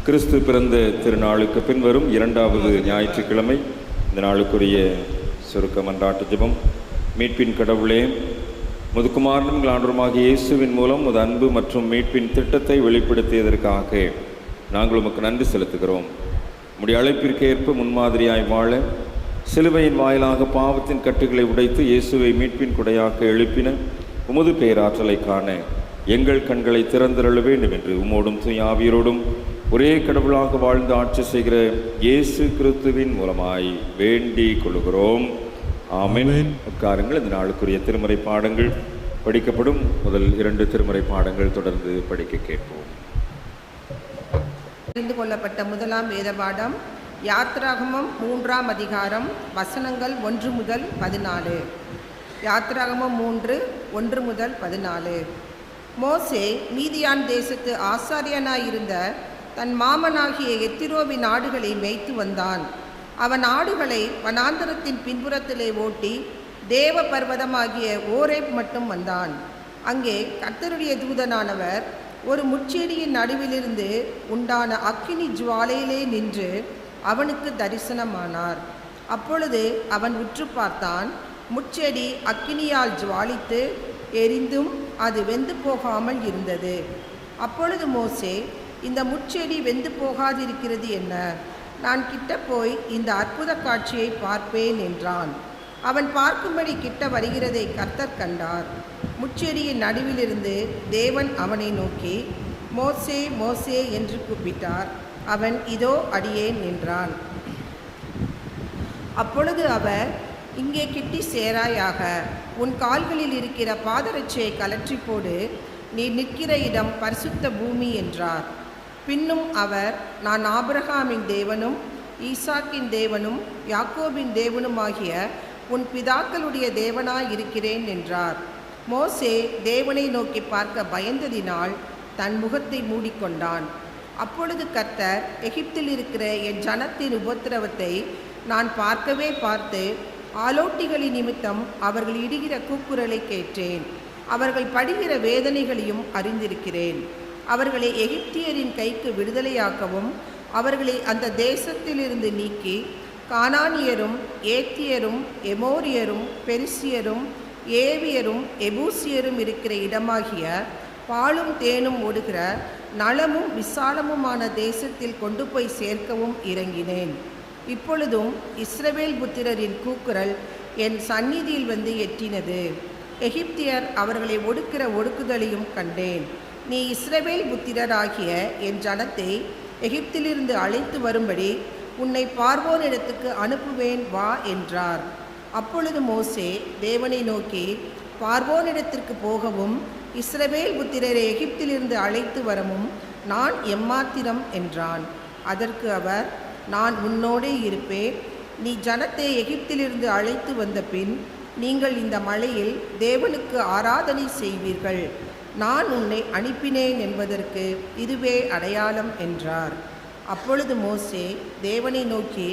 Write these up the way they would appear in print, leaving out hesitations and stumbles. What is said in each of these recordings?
கிறிஸ்து பிறந்த திருநாளுக்கு பின்வரும் இரண்டாவது ஞாயிற்றுக்கிழமை. இந்த நாளுக்குரிய சுருக்க மன்றாட்டு ஜெபம். மீட்பின் கடவுளே, முதுகுமாரனும் ஆண்டவருமாகிய இயேசுவின் மூலம் உமது அன்பு மற்றும் மீட்பின் திட்டத்தை வெளிப்படுத்தியதற்காக நாங்கள் உமக்கு நன்றி செலுத்துகிறோம். உம்முடைய அழைப்பிற்கு ஏற்ப முன்மாதிரியாய் வாழ சிலுவையின் வாயிலாக பாவத்தின் கட்டுகளை உடைத்து இயேசுவை மீட்பின் குடையாக்க எழுப்பின உமது பேராற்றலை காண எங்கள் கண்களை திறந்திரள வேண்டும் என்று உம்மோடும் தூய ஆவியரோடும் ஒரே கடவுளாக வாழ்ந்து ஆட்சி செய்கிற இயேசு கிறிஸ்துவின் மூலமாய் வேண்டிக் கொள்கிறோம். ஆமென். உட்காருங்கள். இந்த நாளுக்குரிய திருமறை பாடங்கள் படிக்கப்படும். முதல் 2 திருமறை பாடங்கள் தொடர்ந்து படிக்க கேட்போம். தெரிந்து கொள்ளப்பட்ட முதலாம் வேத பாடம் யாத்ராகமம் 3ஆம் அதிகாரம் வசனங்கள் 1 முதல் 14. யாத்ராகமம் 3, 1 முதல் 14. மோசே மீதியான் தேசத்து ஆசாரியனாயிருந்த தன் மாமனாகிய எத்திரோவின் ஆடுகளை மேய்த்து வந்தான். அவன் ஆடுகளை வனாந்தரத்தின் பின்புறத்திலே ஓட்டி தேவ பர்வதமாகிய ஓரேப் மட்டும் வந்தான். அங்கே கர்த்தருடைய தூதனானவர் ஒரு முட்செடியின் நடுவிலிருந்து உண்டான அக்கினி ஜுவாலையிலே நின்று அவனுக்கு தரிசனமானார். அப்பொழுது அவன் உற்று பார்த்தான். முட்செடி அக்கினியால் ஜுவாலித்து எரிந்தும் அது வெந்து போகாமல் இருந்தது. அப்பொழுது மோசே, இந்த முட்செடி வெந்து போகாதிருக்கிறது என்ன? நான் கிட்ட போய் இந்த அற்புத காட்சியை பார்ப்பேன் என்றான். அவன் பார்க்கும்படி கிட்ட வருகிறதை கர்த்தர் கண்டார். முட்செடியின் நடுவிலிருந்து தேவன் அவனை நோக்கி, மோசே மோசே என்று கூப்பிட்டார். அவன், இதோ அடியேன் என்றான். அப்பொழுது அவர், இங்கே கிட்டி சேராயாக, உன் கால்களில் இருக்கிற பாதரட்சையை கலற்றி போடு, நீ நிற்கிற இடம் பரிசுத்த பூமி என்றார். பின்னும் அவர், நான் ஆபிரகாமின் தேவனும் ஈசாக்கின் தேவனும் யாக்கோபின் தேவனுமாகிய உன் பிதாக்களுடைய தேவனாயிருக்கிறேன் என்றார். மோசே தேவனை நோக்கி பார்க்க பயந்ததினால் தன் முகத்தை மூடிக்கொண்டான். அப்பொழுது கர்த்தர், எகிப்தில் இருக்கிற என் ஜனத்தின் உபத்திரவத்தை நான் பார்க்கவே பார்த்து ஆலோட்டிகளின் நிமித்தம் அவர்கள் இடுகிற கூக்குரலை கேட்டேன். அவர்கள் படுகிற வேதனைகளையும் அறிந்திருக்கிறேன். அவர்களை எகிப்தியரின் கைக்கு விடுதலையாக்கவும் அவர்களை அந்த தேசத்திலிருந்து நீக்கி கானானியரும் ஏத்தியரும் எமோரியரும் பெரிசியரும் ஏவியரும் எபூசியரும் இருக்கிற இடமாகிய பாலும் தேனும் ஓடுகிற நலமும் விசாலமுமான தேசத்தில் கொண்டு போய் சேர்க்கவும் இறங்கினேன். இப்பொழுதும் இஸ்ரவேல் புத்திரரின் கூக்குரல் என் சந்நிதியில் வந்து எட்டினது. எகிப்தியர் அவர்களை ஒடுக்கிற ஒடுக்குதலையும் கண்டேன். நீ இஸ்ரவேல் புத்திரராகிய என் ஜனத்தை எகிப்திலிருந்து அழைத்து வரும்படி உன்னை பார்வோனிடத்துக்கு அனுப்புவேன், வா என்றார். அப்பொழுது மோசே தேவனை நோக்கி, பார்வோனிடத்திற்கு போகவும் இஸ்ரவேல் புத்திரரை எகிப்திலிருந்து அழைத்து வரவும் நான் எம்மாத்திரம் என்றான். அதற்கு அவர், நான் உன்னோடே இருப்பேன். நீ ஜனத்தை எகிப்திலிருந்து அழைத்து வந்த பின் நீங்கள் இந்த மலையில் தேவனுக்கு ஆராதனை செய்வீர்கள். நான் உன்னை அனுப்பினேன் என்பதற்கு இதுவே அடையாளம் என்றார். அப்பொழுது மோசே தேவனை நோக்கி,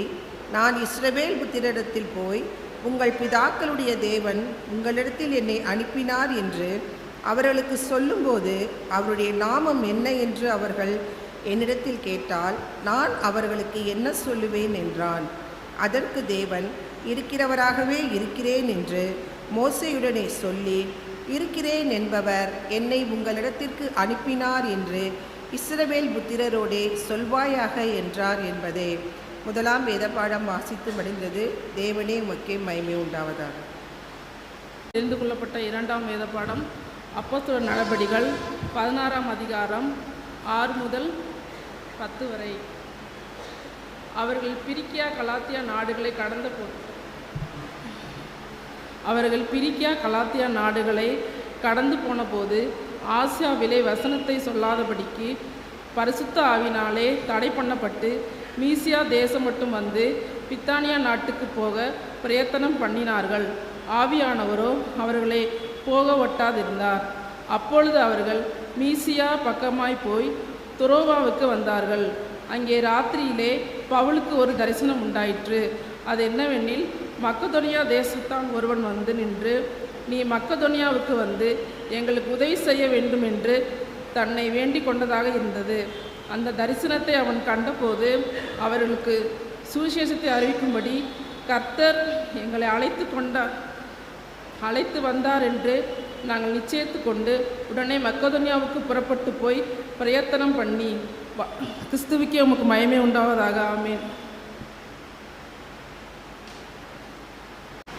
நான் இஸ்ரவேல் புத்திரரிடத்தில் போய் உங்கள் பிதாக்களுடைய தேவன் உங்களிடத்தில் என்னை அனுப்பினார் என்று அவர்களுக்கு சொல்லும்போது அவருடைய நாமம் என்ன என்று அவர்கள் என்னிடத்தில் கேட்டால் நான் அவர்களுக்கு என்ன சொல்லுவேன் என்றான். அதற்கு தேவன், இருக்கிறவராகவே இருக்கிறேன் என்று மோசேயுடனே சொல்லி, இருக்கிறேன் என்பவர் என்னை உங்களிடத்திற்கு அனுப்பினார் என்று இஸ்ரவேல் புத்திரரோடே சொல்வாயாக என்றார் என்பதே. முதலாம் வேத பாடம் வாசித்து முடிந்தது. தேவனே உமக்கே மகிமை உண்டாவதாக. தெரிந்து கொள்ளப்பட்ட 2ஆம் வேத பாடம் அப்போஸ்தலர் நடபடிகள் 16ஆம் அதிகாரம் 6 முதல் 10 வரை. அவர்கள் பிரிக்கியா கலாத்தியா நாடுகளை கடந்து போன போது ஆசியாவிலே வசனத்தை சொல்லாதபடிக்கு பரிசுத்த ஆவினாலே தடை பண்ணப்பட்டு மீசியா தேசம் மட்டும் வந்து பித்தானியா நாட்டுக்கு போக பிரயத்தனம் பண்ணினார்கள். ஆவியானவரோ அவர்களை போக ஒட்டாதிருந்தார். அப்பொழுது அவர்கள் மீசியா பக்கமாய் போய் துரோவாவுக்கு வந்தார்கள். அங்கே ராத்திரியிலே பவுலுக்கு ஒரு தரிசனம் உண்டாயிற்று. அது என்னவெனில், மக்கதோனியா தேசத்தான் ஒருவன் வந்து நின்று, நீ மக்கதோனியாவுக்கு வந்து எங்களுக்கு உதவி செய்ய வேண்டும் என்று தன்னை வேண்டிக் கொண்டதாக இருந்தது. அந்த தரிசனத்தை அவன் கண்டபோது அவர்களுக்கு சுவிசேஷத்தை அறிவிக்கும்படி கர்த்தர் எங்களை அழைத்து வந்தார் என்று நாங்கள் நிச்சயித்து கொண்டு உடனே மக்கதோனியாவுக்கு புறப்பட்டு போய் பிரயத்தனம் பண்ணி கிறிஸ்துவுக்கே உமக்கு மகிமை உண்டாவதாக. ஆமென்.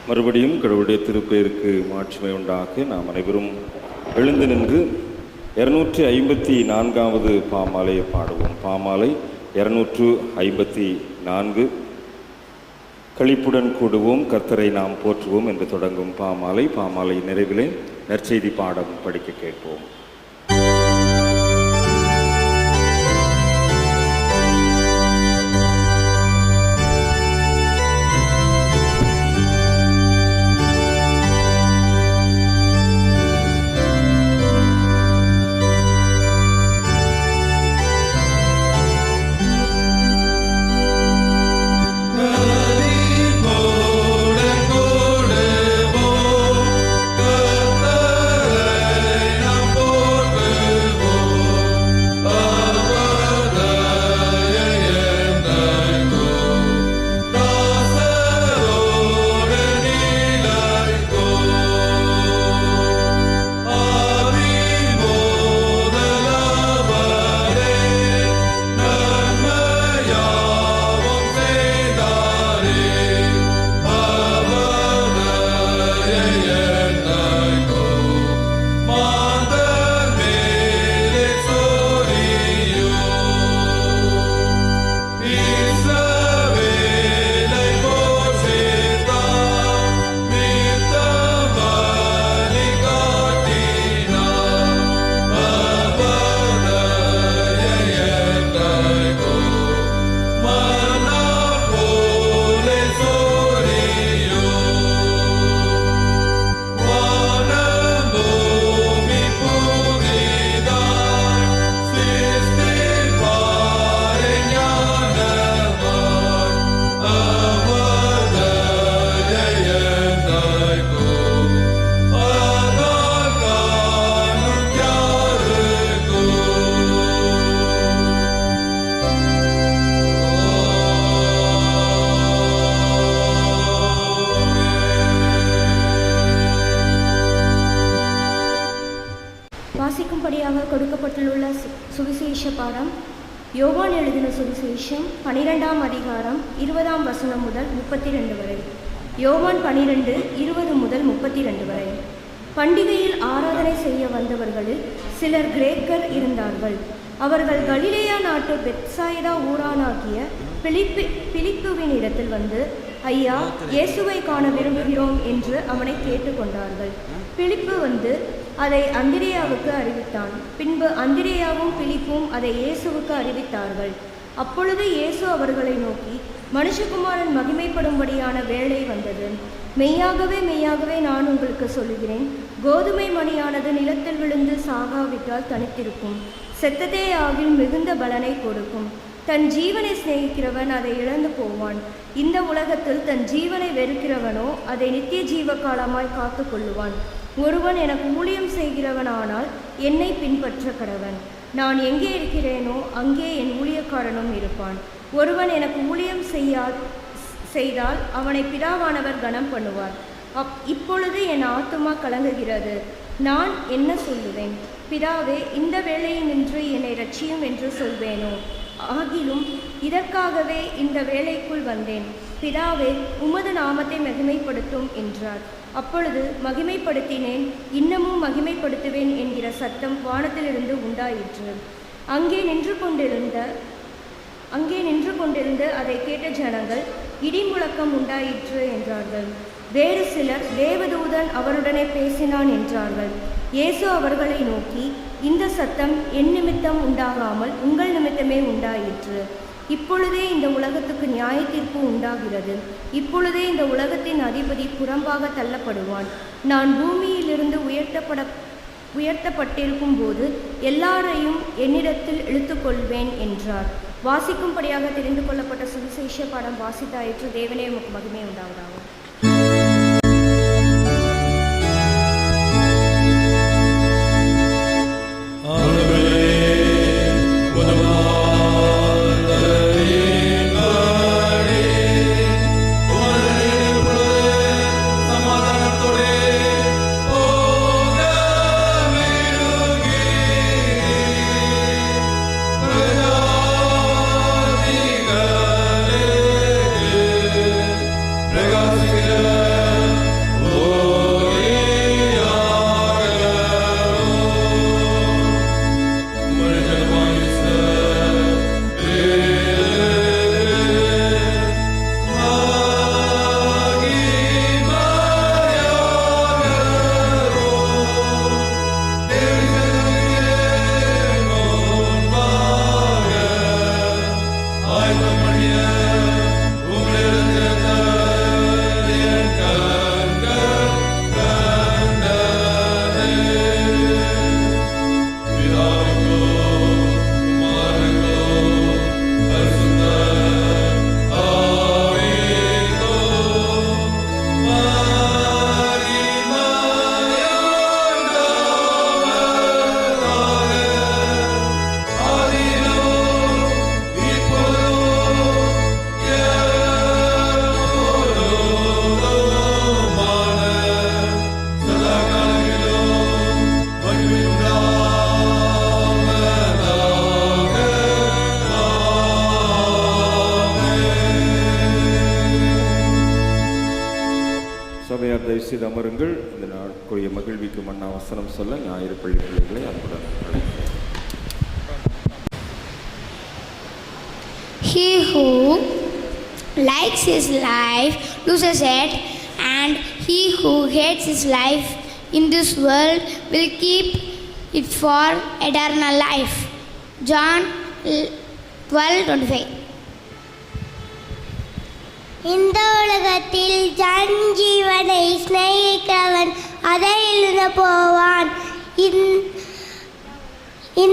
மறுபடியும் கடவுளுடைய திருப்பெயருக்கு மாட்சிமை உண்டாக நாம் அனைவரும் எழுந்து நின்று 254வது பாமாலையை பாடுவோம். பாமாலை 254. களிப்புடன் கூடுவோம், கர்த்தரை நாம் போற்றுவோம் என்று தொடங்கும் பாமாலை. பாமாலை நிறைவிலே நற்செய்தி பாடம் படிக்க கேட்போம். வாசிக்கும்படியாக கொடுக்கப்பட்டுள்ள சுவிசேஷ பாடம் யோவான் எழுதின சுவிசேஷம் 12ஆம் அதிகாரம் 20ஆம் வசனம் முதல் 32 வரை. யோவான் 12:20 முதல் 32 வரை. பண்டிகையில் ஆராதனை செய்ய வந்தவர்களில் சிலர் கிரேக்கர் இருந்தார்கள். அவர்கள் கலிலேயா நாட்டு பெத்சாயிதா ஊரானாகிய பிலிப்புவின் இடத்தில் வந்து, ஐயா, இயேசுவை காண விரும்புகிறோம் என்று அவனை கேட்டுக்கொண்டார்கள். பிலிப்பு வந்து அதை அந்திரேயாவுக்கு அறிவித்தான். பின்பு அந்திரேயாவும் பிலிப்பும் அதை இயேசுவுக்கு அறிவித்தார்கள். அப்பொழுது இயேசு அவர்களை நோக்கி, மனுஷகுமாரன் மகிமைப்படும்படியான வேளை வந்தது. மெய்யாகவே மெய்யாகவே நான் உங்களுக்கு சொல்லுகிறேன், கோதுமை மணியானது நிலத்தில் விழுந்து சாகாவிட்டால் தனித்திருக்கும், செத்ததே ஆகில் மிகுந்த பலனை கொடுக்கும். தன் ஜீவனை சிநேகிக்கிறவன் அதை இழந்து போவான். இந்த உலகத்தில் தன் ஜீவனை வெறுக்கிறவனோ அதை நித்திய ஜீவ காலமாய் காத்து கொள்ளுவான். ஒருவன் எனக்கு ஊழியம் செய்கிறவனானால் என்னை பின்பற்ற கடவன். நான் எங்கே இருக்கிறேனோ அங்கே என் ஊழியக்காரனும் இருப்பான். ஒருவன் எனக்கு ஊழியம் செய்தால் அவனை பிதாவானவர் கனம் பண்ணுவார். இப்பொழுது என் ஆத்துமா கலங்குகிறது. நான் என்ன சொல்லுவேன்? பிதாவே, இந்த வேளையினின்று என்னை ரட்சியும் என்று சொல்வேனோ? ஆகிலும் இதற்காகவே இந்த வேளைக்குள் வந்தேன். பிதாவே, உமது நாமத்தை மகிமைப்படுத்தும் என்றார். அப்பொழுது மகிமைப்படுத்தினேன், இன்னமும் மகிமைப்படுத்துவேன் என்கிற சத்தம் வானத்திலிருந்து உண்டாயிற்று. அங்கே நின்று கொண்டிருந்த அதை கேட்ட ஜனங்கள், இடி முழக்கம் உண்டாயிற்று என்றார்கள். வேறு சிலர், தேவதூதன் அவருடனே பேசினான் என்றார்கள். இயேசு அவர்களை நோக்கி, இந்த சத்தம் என் நிமித்தம் உண்டாகாமல் உங்கள் நிமித்தமே உண்டாயிற்று. இப்பொழுதே இந்த உலகத்துக்கு நியாய தீர்ப்பு உண்டாகிறது. இப்பொழுதே இந்த உலகத்தின் அதிபதி புறம்பாக தள்ளப்படுவான். நான் பூமியிலிருந்து உயர்த்தப்பட்டிருக்கும் போது எல்லாரையும் என்னிடத்தில் இழுத்துக்கொள்வேன் என்றார். வாசிக்கும்படியாக தெரிந்து கொள்ளப்பட்ட சுவிசேஷ பாடம் வாசித்தாயிற்று. தேவனே உமக்கு மகிமை உண்டாவதாக. ஆண்டவரே, செய்து அமருங்கள். இந்த நாளுக்குரிய மகிழ்விக்கு மன்னா வசனம் சொல்ல ஞாயிறு பள்ளி பிள்ளைகளை அன்புடன் அழைக்கிறேன். He who likes his life loses it, and he who hates his life in this world will keep it for eternal life. John 12:25. இந்த உலகத்தில் தன் ஜீவனை சிநேகிக்கிறவன் அதை இழந்து போவான்.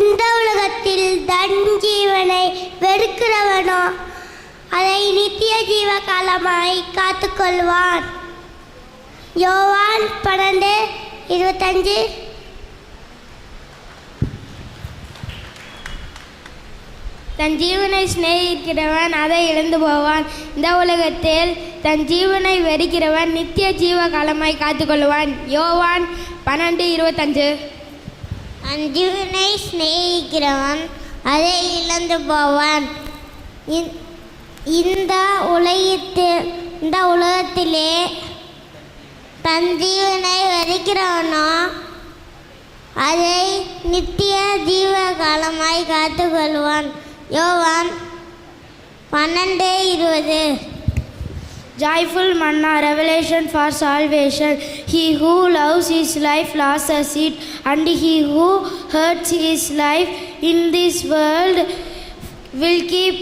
இந்த உலகத்தில் தன் ஜீவனை வெறுக்கிறவனோ அதை நித்திய ஜீவ காலமாய் காத்துக்கொள்வான். யோவான் 12:25. தன் ஜீவனை சிநேகிக்கிறவன் அதை இழந்து போவான். இந்த உலகத்தில் தன் ஜீவனை வெறுக்கிறவன் நித்திய ஜீவ காலமாய் காத்துக்கொள்வான். யோவான் 12:25. தன் ஜீவனை சிநேகிக்கிறவன் அதை இழந்து போவான். இந்த உலகத்திலே தன் ஜீவனை வெறுக்கிறவனோ அதை நித்திய ஜீவ காலமாய் காத்துக்கொள்வான். யோவான் 12:20. Joyful manna, revelation for salvation. He who loves his life loses it, and he who hurts his life in this world will keep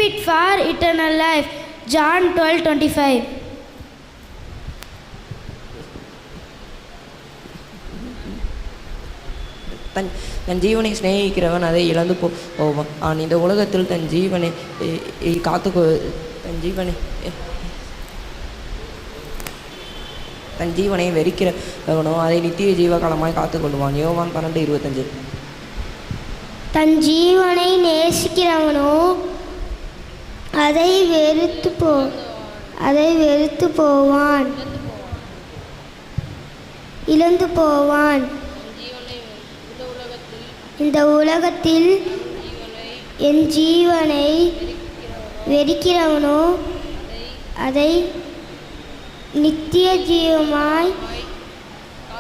it for eternal life. John 12:25. தன் ஜீவனை சிநேகிக்கிறவன் அதை இழந்து போவான். இந்த உலகத்தில் தன் ஜீவனை வெறுக்கிறவனோ அதை நித்திய ஜீவகாலமாய் காத்துக்கொள்வான். யோவான் 12:25. தன் ஜீவனை நேசிக்கிறவனோ அதை வெறுத்து போவான், இழந்து போவான். இந்த உலகத்தில் என் ஜீவனை வெறுக்கிறவனோ அதை நித்திய ஜீவமாய்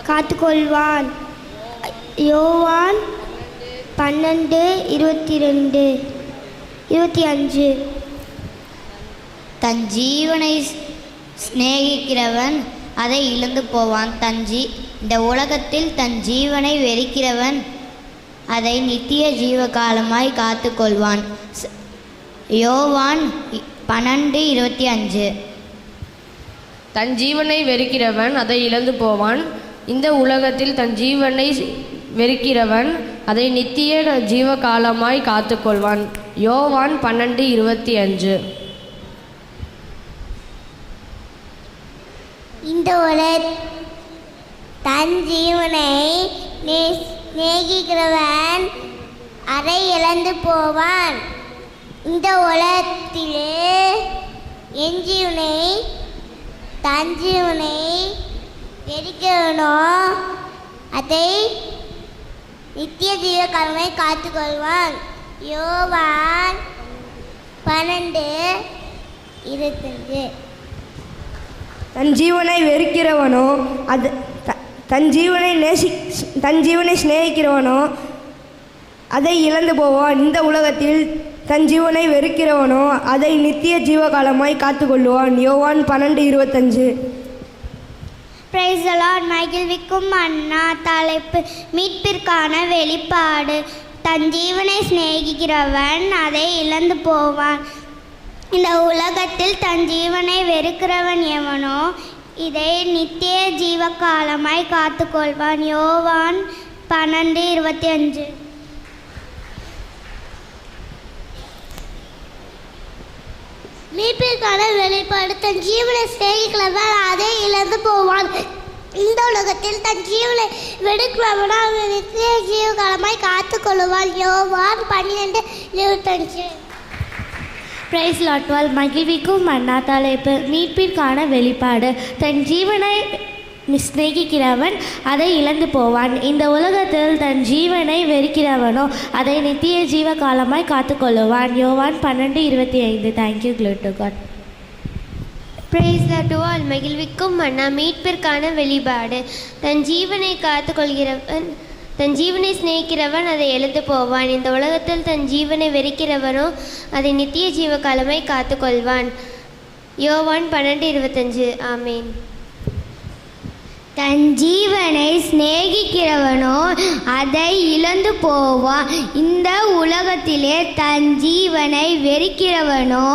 காத்துக்கொள்வான். யோவான் 12:22-25. தன் ஜீவனை சிநேகிக்கிறவன் அதை இழந்து போவான். இந்த உலகத்தில் தன் ஜீவனை வெறுக்கிறவன் அதை நித்திய ஜீவகாலமாய் காத்துக்கொள்வான். யோவான் 12:25. தன் ஜீவனை வெறுக்கிறவன் அதை இழந்து போவான். இந்த உலகத்தில் தன் ஜீவனை வெறுக்கிறவன் அதை நித்திய ஜீவகாலமாய் காத்துக்கொள்வான். யோவான் 12:25. இந்த தன் ஜீவனை நேசிக்கிறவன் அதை இழந்து போவான். இந்த உலகத்திலே என் ஜீவனை தன் ஜீவனை வெறுக்கிறவனோ அதை நித்திய ஜீவகாலமை காத்துக்கொள்வான். யோவான் 12:25. தன் ஜீவனை வெறுக்கிறவனோ தன் ஜீவனை சிநேகிக்கிறவனோ அதை இழந்து போவான். இந்த உலகத்தில் தன் ஜீவனை வெறுக்கிறவனோ அதை நித்திய ஜீவகாலமாய் காத்துக்கொள்வான். யோவான் 12:25. Praise the Lord. மகிழ்விக்கும் மன்னா. தலைப்பு மீட்பிற்கான வெளிப்பாடு. தன் ஜீவனை சிநேகிக்கிறவன் அதை இழந்து போவான். இந்த உலகத்தில் தன் ஜீவனை வெறுக்கிறவன் எவனோ இதை நித்திய ஜீவகாலமாய் காத்துக்கொள்வான். யோவான் 12:25. மீட்பிற்கான வெளிப்பாடு. தன் ஜீவனை சிநேகிக்கிறவன் அதை இழந்து போவான். இந்த உலகத்தில் தன் ஜீவனை வெறுக்கிறவன் அதை நித்திய ஜீவகாலமாய் காத்துக்கொள்வான். யோவான் 12:25. Praise Lord. மகிழ்விக்கும் மன்னா. தலைப்பு மீட்பிற்கான வெளிப்பாடு. தன் ஜீவனை சிநேகிக்கிறவன் அதை இழந்து போவான். இந்த உலகத்தில் தன் ஜீவனை வெறுக்கிறவனோ அதை நித்திய ஜீவகாலமாய் காத்துக்கொள்ளுவான். யோவான் 12:25. Thank you. Glory to God. Praise the to all. மகிழ்விக்கும் மன்னா மீட்பிற்கான வெளிப்பாடு. தன் ஜீவனை காத்துக்கொள்கிறவன் தன் ஜீவனை சிநேகிக்கிறவன் அதை எழுந்து போவான். இந்த உலகத்தில் தன் ஜீவனை வெறுக்கிறவனோ அதை நித்திய ஜீவ காலமாய் காத்துக்கொள்வான். யோவான் 12:25. ஆமீன். தன் ஜீவனை சிநேகிக்கிறவனோ அதை இழந்து போவான். இந்த உலகத்திலே தன் ஜீவனை வெறுக்கிறவனோ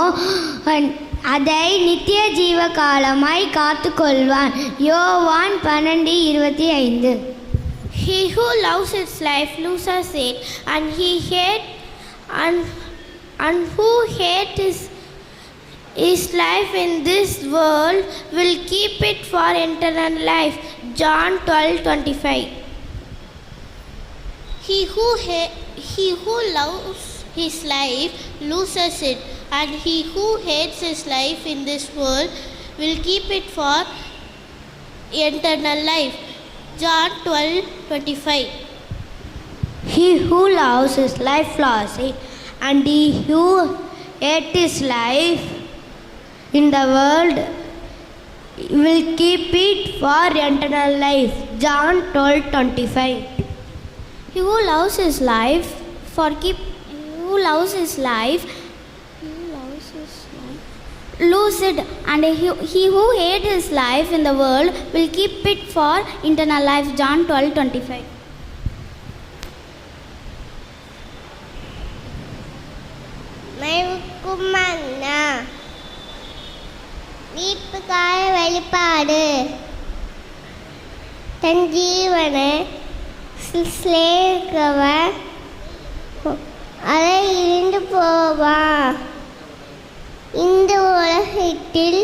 அதை நித்திய ஜீவ காலமாய் காத்துக்கொள்வான். யோவான் 12:25. He who loves his life loses it, and who hates his life in this world will keep it for eternal life. John 12:25. He who loves his life loses it, and he who hates his life in this world will keep it for eternal life. John 12:25. He who loves his life loses it, and he who hates his life in the world will keep it for eternal life. John 12:25. He who loves his life lose it, and he who hates his life in the world will keep it for eternal life. John 12:25. மன்னா மீட்புக்கான வெளிப்பாடு. தன் ஜீவனை சிநேகிக்கிறவன் அதை இழந்து போவான். இந்த உலகத்தில்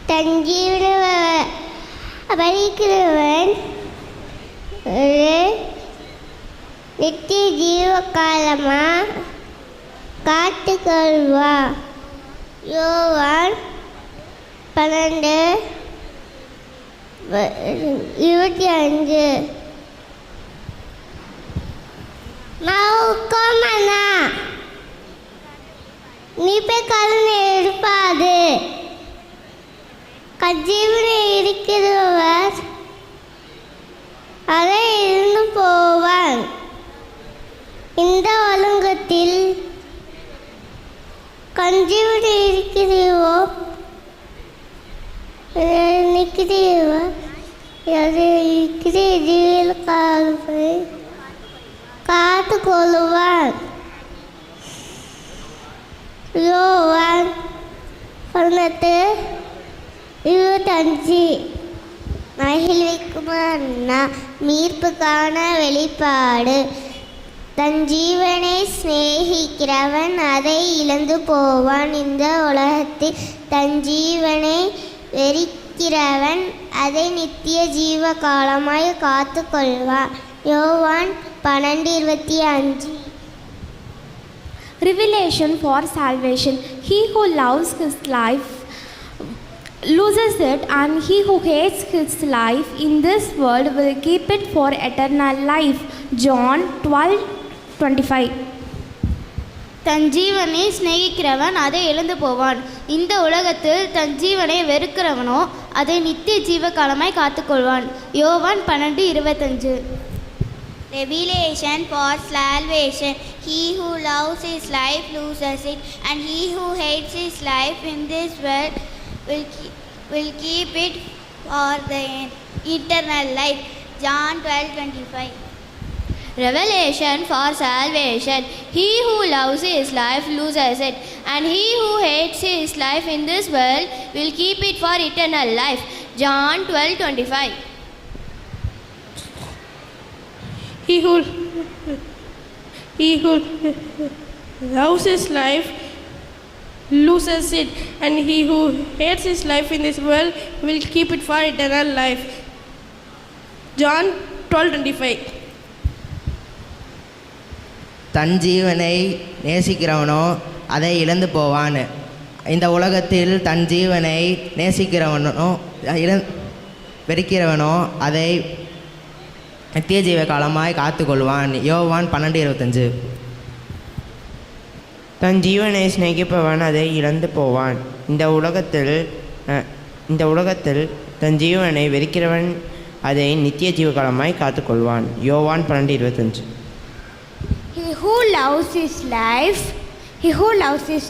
தன் ஜீவனை வெறுக்கிறவன் நித்திய ஜீவ காலமாக காத்துக்கொள்வான். யோவான் 12:25. மன்னா மீட்புக்கான வெளிப்பாடு. கஜீவனை இருக்கிறவர் அதை இழந்து போவான். இந்த உலகத்தில் கஞ்சீவனை இருக்கிறவோ காத்துக்கொள்வான். யோவான் 12:25. மகிழ்விக்கும் அண்ணா மீட்புக்கான வெளிப்பாடு. தன் ஜீவனை சிநேகிக்கிறவன் அதை இழந்து போவான். இந்த உலகத்தில் தன் ஜீவனை வெறுக்கிறவன் அதை நித்திய ஜீவ காலமாய் காத்துக்கொள்வான். யோவான் 12:25. Revelation for salvation. He who loves his life loses it, and he who hates his life in this world will keep it for eternal life. John 12:25. தன் ஜீவனை சிநேகிக்கிறவன் அதை இழந்து போவான். இந்த உலகத்தில் தன் ஜீவனை வெறுக்கிறவனோ அதை நித்திய ஜீவ காலமாய் காத்துக்கொள்வான். யோவான் 12:25. Revelation for salvation. He who loves his life loses it, and he who hates his life in this world will keep it for the eternal life. John 12:25. Revelation for salvation. He who loves his life loses it, and he who hates his life in this world will keep it for eternal life. John 12:25. He who loves his life loses it, and he who hates his life in this world will keep it for eternal life. John 12:25. தன் ஜீவனை நேசிக்கிறவனோ அதை இழந்து போவான். இந்த உலகத்தில் தன் ஜீவனை நேசிக்கிறவனோ வெறுக்கிறவனோ அதை நித்திய ஜீவ காலமாய் காத்துக்கொள்வான். யோவான் 12:25. தன் ஜீவனை சிநேகிப்பவன் அதை இழந்து போவான். இந்த உலகத்தில் தன் ஜீவனை வெறுக்கிறவன் அதை நித்திய ஜீவகாலமாய் காத்துக்கொள்வான். யோவான் 12:25. He who loves his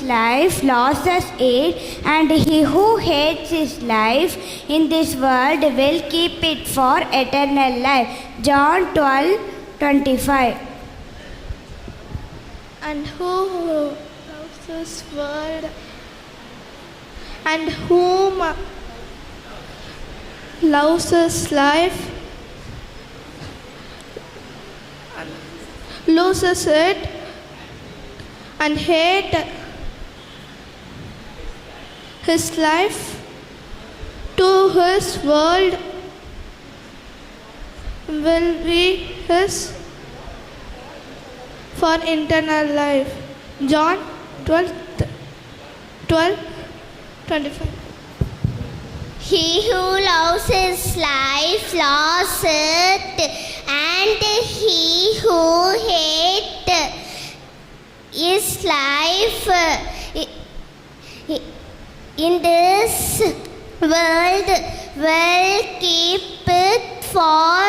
life loses it, and he who hates his life in this world will keep it for eternal life. John 12:25. And who loves this world and whom loves his life loses it, and hate his life to his world will be his for eternal life. John 12:25. He who loves his life lost it, and he who hates his life in this world will keep it for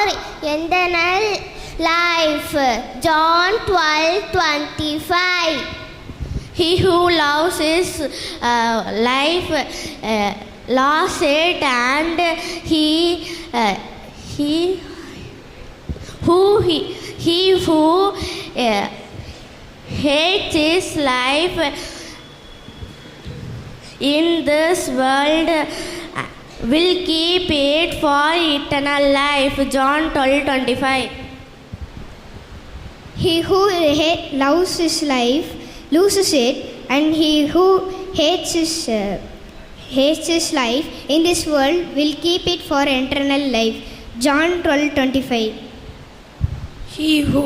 eternal life. John 12:25. He who loves his life lost it, and he who hates his life in this world will keep it for eternal life. John 12:25. He who loves his life loses it, and he who hates his life in this world will keep it for eternal life. John 12:25. He who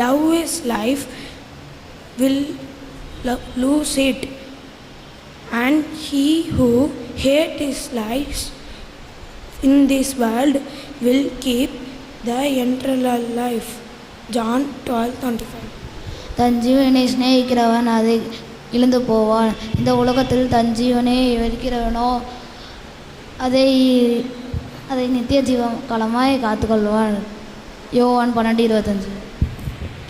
loves his life will lose it, and he who hates his life in this world will keep the eternal life. John 12:25. தன் ஜீவனை சிநேகிக்கிறவன் அதை இழந்து போவான். இந்த உலகத்தில் தன் ஜீவனை வெறுக்கிறவனோ அதை நித்திய ஜீவ காலமாய் காத்துக்கொள்வான். யோவான் 12:25.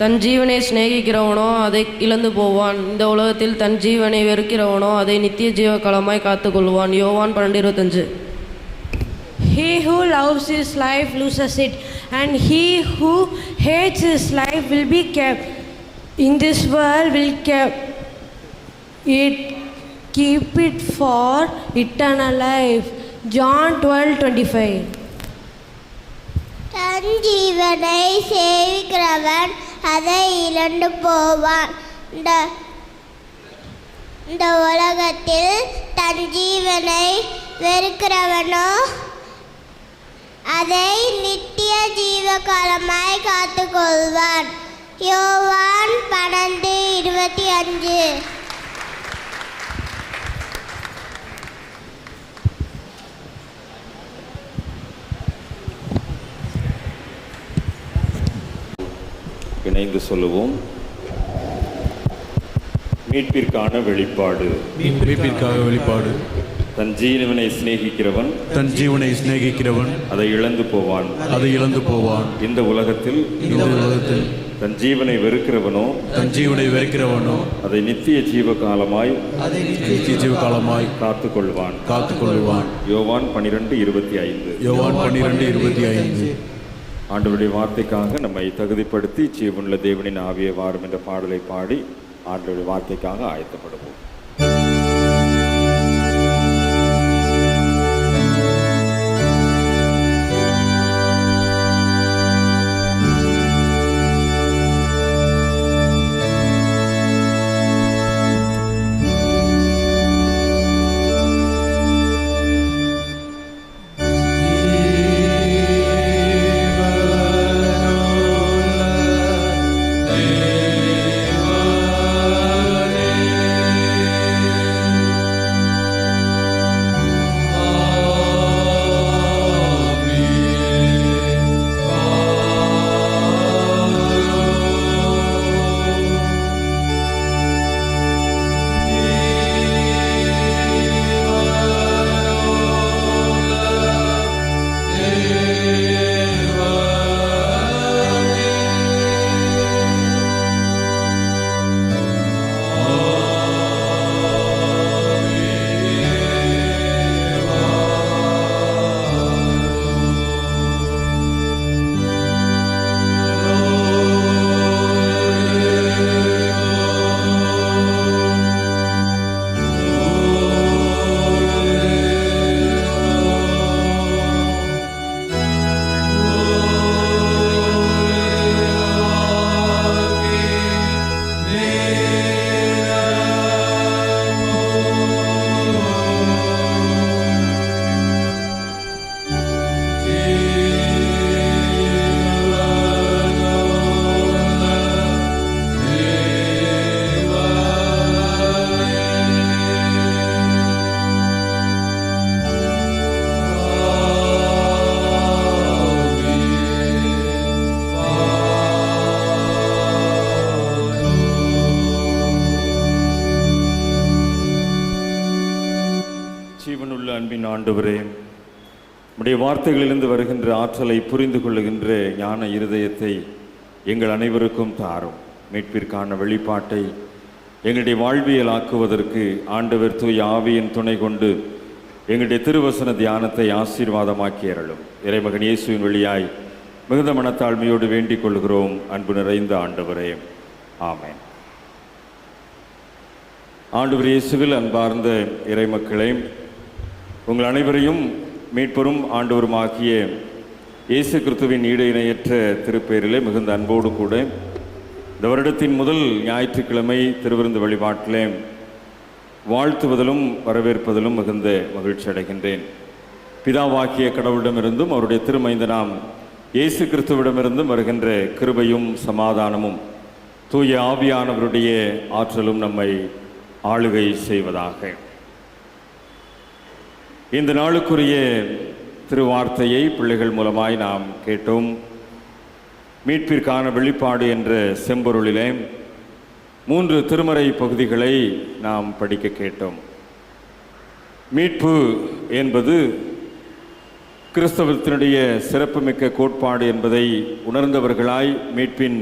தன் ஜீவனை சிநேகிக்கிறவனோ அதை இழந்து போவான். இந்த உலகத்தில் தன் ஜீவனை வெறுக்கிறவனோ அதை நித்திய ஜீவ காலமாய் காத்துக்கொள்வான். யோவான் 12:25. He who loves his life loses it, and he who hates his life will be kept in this world will keep it for eternal life. John 12:25. தன் ஜீவனை சேவிக்கிறவன் அதை இழந்து போவான். இந்த உலகத்தில் தன் ஜீவனை வெறுக்கிறவனோ அதை நித்திய ஜீவகாலமாய் காத்துக்கொள்வான். யோவான் 12:25. இணைந்து சொல்லுவோம். மீட்பிற்கான வெளிப்பாடு. மீட்பிற்காக வெளிப்பாடு. தன் ஜீவனை சிநேகிக்கிறவன் அதை இழந்து போவான். இந்த உலகத்தில் தன் ஜீவனை வெறுக்கிறவனோ அதை நித்திய ஜீவகாலமாய் காத்துக்கொள்வான். யோவான் 12:25. ஆண்டவருடைய வார்த்தைக்காக நம்மை தகுதிப்படுத்தி ஜீவனுள்ள தேவனின் ஆவியே வாரும் என்ற பாடலை பாடி ஆண்டவருடைய வார்த்தைக்காக ஆயத்தப்படுவோம். ஆண்டவரே, உம்முடைய வார்த்தைகளிலிருந்து வருகின்ற ஆற்றலை புரிந்து கொள்ளுகின்ற ஞான இருதயத்தை எங்கள் அனைவருக்கும் தாரும். மீட்பிற்கான வெளிப்பாட்டை எங்களுடைய வாழ்வியல் ஆக்குவதற்கு ஆண்டவர் தூய ஆவியின் துணை கொண்டு எங்களுடைய திருவசன தியானத்தை ஆசீர்வாதமாக்கி அருளும். இறைமகன் இயேசுவின் வழியாய் மிகுந்த மனத்தாழ்மையோடு வேண்டிக் கொள்கிறோம் அன்பு நிறைந்த ஆண்டவரே, ஆமென். ஆண்டவர் இயேசுவில் அன்பார்ந்த இறைமக்களே, உங்கள் அனைவரையும் மீட்பரும் ஆண்டவருமாகிய இயேசு கிறிஸ்துவின் ஈடு இணையற்ற திருப்பெயரிலே மிகுந்த அன்போடு கூட இந்த வருடத்தின் முதல் ஞாயிற்றுக்கிழமை திருவிருந்து வழிபாட்டிலே வாழ்த்துவதிலும் வரவேற்பதிலும் மிகுந்த மகிழ்ச்சி அடைகின்றேன். பிதாவாகிய கடவுளிடமிருந்தும் அவருடைய திருமைந்தனாம் இயேசு கிறிஸ்துவிடமிருந்தும் வருகின்ற கிருபையும் சமாதானமும் தூய ஆவியானவருடைய ஆற்றலும் நம்மை ஆளுகை செய்வதாக. இந்த நாளுக்குரிய திருவார்த்தையை பிள்ளைகள் மூலமாய் நாம் கேட்டோம். மீட்பிற்கான வெளிப்பாடு என்ற செம்பொருளிலே 3 திருமறை பகுதிகளை நாம் படிக்க கேட்டோம். மீட்பு என்பது கிறிஸ்தவத்தினுடைய சிறப்புமிக்க கோட்பாடு என்பதை உணர்ந்தவர்களாய் மீட்பின்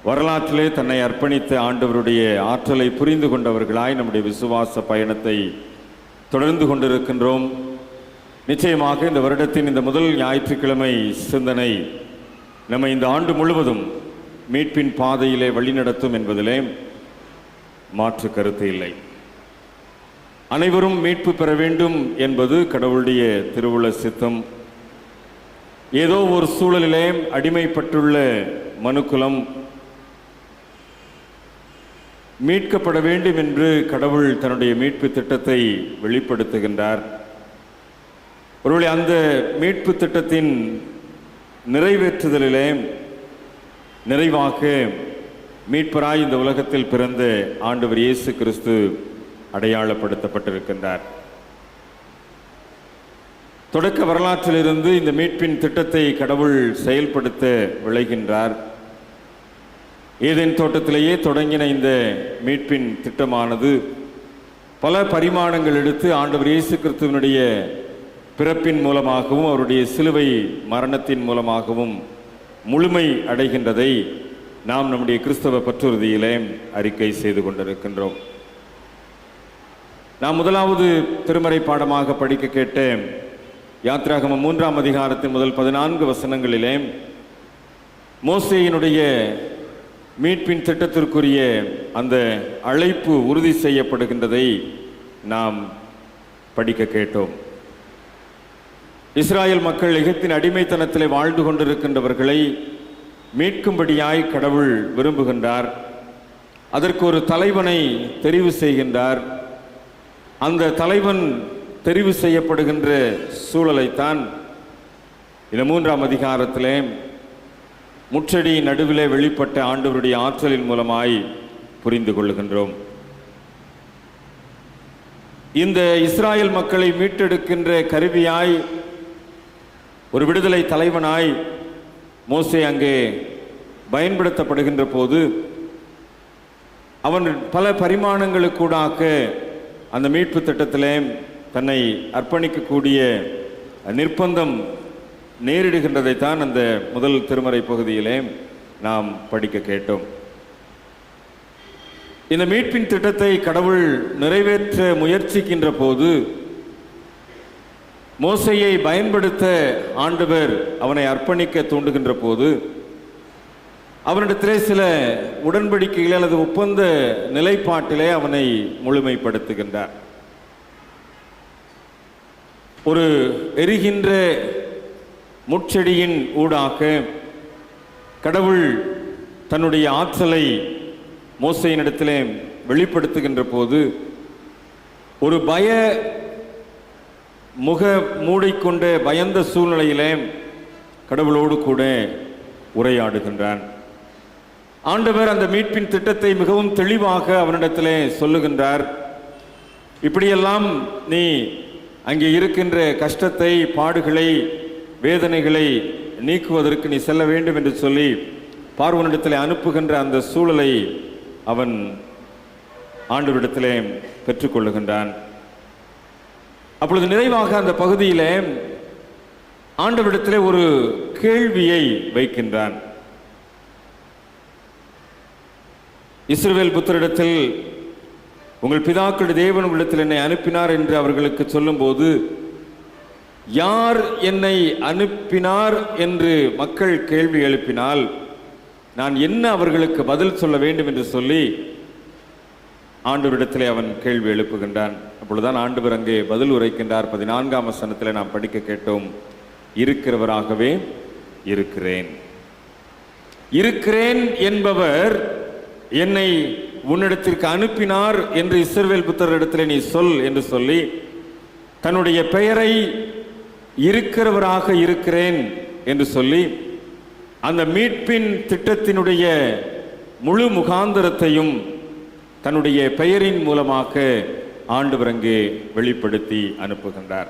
வரலாற்றிலே தன்னை அர்ப்பணித்த ஆண்டவருடைய ஆற்றலை புரிந்து கொண்டவர்களாய் நம்முடைய விசுவாச பயணத்தை தொடர்ந்து கொண்டிருக்கின்றோம். நிச்சயமாக இந்த வருடத்தின் இந்த முதல் ஞாயிற்றுக்கிழமை சிந்தனை நம்ம இந்த ஆண்டு முழுவதும் மீட்பின் பாதையிலே வழிநடத்தும் என்பதிலே மாற்று கருத்து இல்லை. அனைவரும் மீட்பு பெற வேண்டும் என்பது கடவுளுடைய திருவுள சித்தம். ஏதோ ஒரு சூழலிலே அடிமைப்பட்டுள்ள மனுக்குலம் மீட்கப்பட வேண்டும் என்று கடவுள் தன்னுடைய மீட்பு திட்டத்தை வெளிப்படுத்துகின்றார். ஒருவேளை அந்த மீட்பு திட்டத்தின் நிறைவேற்றுதலிலே நிறைவாக மீட்பராய் இந்த உலகத்தில் பிறந்த ஆண்டவர் இயேசு கிறிஸ்து அடையாளப்படுத்தப்பட்டிருக்கின்றார். தொடக்க வரலாற்றிலிருந்து இந்த மீட்பின் திட்டத்தை கடவுள் செயல்படுத்த விளைகின்றார். ஏதேன் தோட்டத்திலேயே தொடங்கின இந்த மீட்பின் திட்டமானது பல பரிமாணங்கள் எடுத்து ஆண்டவர் இயேசு கிறிஸ்துவினுடைய பிறப்பின் மூலமாகவும் அவருடைய சிலுவை மரணத்தின் மூலமாகவும் முழுமை அடைகின்றதை நாம் நம்முடைய கிறிஸ்தவ பற்றுறுதியிலே அறிக்கை செய்து கொண்டிருக்கின்றோம். நாம் முதலாவது திருமறை பாடமாக படிக்க கேட்ட யாத்ராகமம் 3ஆம் அதிகாரத்தின் முதல் 14 வசனங்களிலே மோசேயினுடைய மீட்பின் திட்டத்திற்குரிய அந்த அழைப்பு உறுதி செய்யப்படுகின்றதை நாம் படிக்க கேட்டோம். இஸ்ராயல் மக்கள் எகிப்தின் அடிமைத்தனத்திலே வாழ்ந்து கொண்டிருக்கின்றவர்களை மீட்கும்படியாய் கடவுள் விரும்புகின்றார். அதற்கு ஒரு தலைவனை தெரிவு செய்கின்றார். அந்த தலைவன் தெரிவு செய்யப்படுகின்ற சூழலைத்தான் இந்த 3ஆம் அதிகாரத்திலே முற்றடி நடுவிலே வெளிப்பட்ட ஆண்டவருடைய ஆற்றலின் மூலமாய் புரிந்து கொள்ளுகின்றோம். இந்த இஸ்ராயல் மக்களை மீட்டெடுக்கின்ற கருவியாய் ஒரு விடுதலை தலைவனாய் மோசே அங்கே பயன்படுத்தப்படுகின்ற போது அவன் பல பரிமாணங்களுக்கூடாக அந்த மீட்பு திட்டத்திலே தன்னை அர்ப்பணிக்கக்கூடிய நிர்பந்தம் நேரிடுகின்றதைத்தான் அந்த முதல் திருமறை பகுதியிலே நாம் படிக்க கேட்டோம். இந்த மீட்பின் திட்டத்தை கடவுள் நிறைவேற்ற முயற்சிக்கின்ற போது மோசேயை பயன்படுத்த ஆண்டவர் அவனை அர்ப்பணிக்க தூண்டுகின்ற போது அவனிடத்திலே சில உடன்படிக்கைகள் அல்லது ஒப்பந்த நிலைப்பாட்டிலே அவனை முழுமைப்படுத்துகின்றார். ஒரு எரிகின்ற முட்செடியின் ஊடாக கடவுள் தன்னுடைய ஆற்றலை மோசேயினிடத்திலே வெளிப்படுத்துகின்ற போது ஒரு முக மூடிக்கொண்ட பயந்த சூழ்நிலையிலே கடவுளோடு கூட உரையாடுகின்றான். ஆண்டவர் அந்த மீட்பின் திட்டத்தை மிகவும் தெளிவாக அவனிடத்திலே சொல்லுகின்றார். இப்படியெல்லாம் நீ அங்கே இருக்கின்ற கஷ்டத்தை, பாடுகளை, வேதனைகளை நீக்குவதற்கு நீ செல்ல வேண்டும் என்று சொல்லி பார்வோனிடத்திலே அனுப்புகின்ற அந்த சூழலை அவன் ஆண்டவரிடத்திலே பெற்றுக்கொள்ளுகின்றான். அப்பொழுது நிறைவாக அந்த பகுதியிலே ஆண்டவரிடத்திலே ஒரு கேள்வியை வைக்கின்றான். இஸ்ரவேல் புத்திரிடத்தில் உங்கள் பிதாக்களுடைய தேவன் உங்களிடத்தில் என்னை அனுப்பினார் என்று அவர்களுக்கு சொல்லும்போது, யார் என்னை அனுப்பினார் என்று மக்கள் கேள்வி எழுப்பினால் நான் என்ன அவர்களுக்கு பதில் சொல்ல வேண்டும் என்று சொல்லி ஆண்டவரிடத்திலே அவன் கேள்வி எழுப்புகின்றான். அப்பொழுதுதான் ஆண்டவர் அங்கே பதில் உரைக்கின்றார். 14ஆம் வசனத்தில் நாம் படிக்க கேட்டோம், இருக்கிறவராகவே இருக்கிறேன். இருக்கிறேன் என்பவர் என்னை உன்னிடத்திற்கு அனுப்பினார் என்று இஸ்ரவேல் புத்திரரிடத்திலே நீ சொல் என்று சொல்லி தன்னுடைய பெயரை இருக்கிறவராக இருக்கிறேன் என்று சொல்லி அந்த மீட்பின் திட்டத்தினுடைய முழு முகாந்திரத்தையும் தன்னுடைய பெயரின் மூலமாக ஆண்டவர் அங்கே வெளிப்படுத்தி அனுப்புகின்றார்.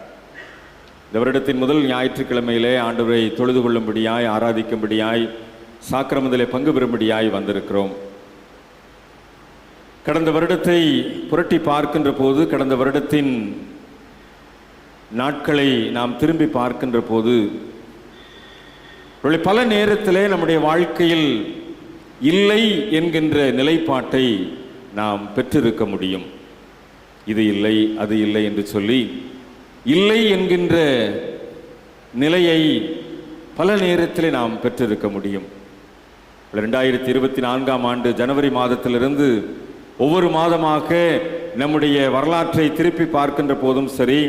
இந்த வருடத்தின் முதல் ஞாயிற்றுக்கிழமையிலே ஆண்டவரை தொழுது கொள்ளும்படியாய், ஆராதிக்கும்படியாய், சாக்கிரமத்திலே பங்கு பெறும்படியாய் வந்திருக்கிறோம். கடந்த வருடத்தை புரட்டி பார்க்கின்ற போது, கடந்த வருடத்தின் நாட்களை நாம் திரும்பி பார்க்கின்ற போது பல நேரத்திலே நம்முடைய வாழ்க்கையில் இல்லை என்கின்ற நிலைப்பாட்டை நாம் பெற்றிருக்க முடியும். இது இல்லை, அது இல்லை என்று சொல்லி இல்லை என்கின்ற நிலையை பல நேரத்திலே நாம் பெற்றிருக்க முடியும். 2024ஆம் ஆண்டு ஜனவரி மாதத்திலிருந்து ஒவ்வொரு மாதமாக நம்முடைய வரலாற்றை திருப்பி பார்க்கின்ற போதும் சரி,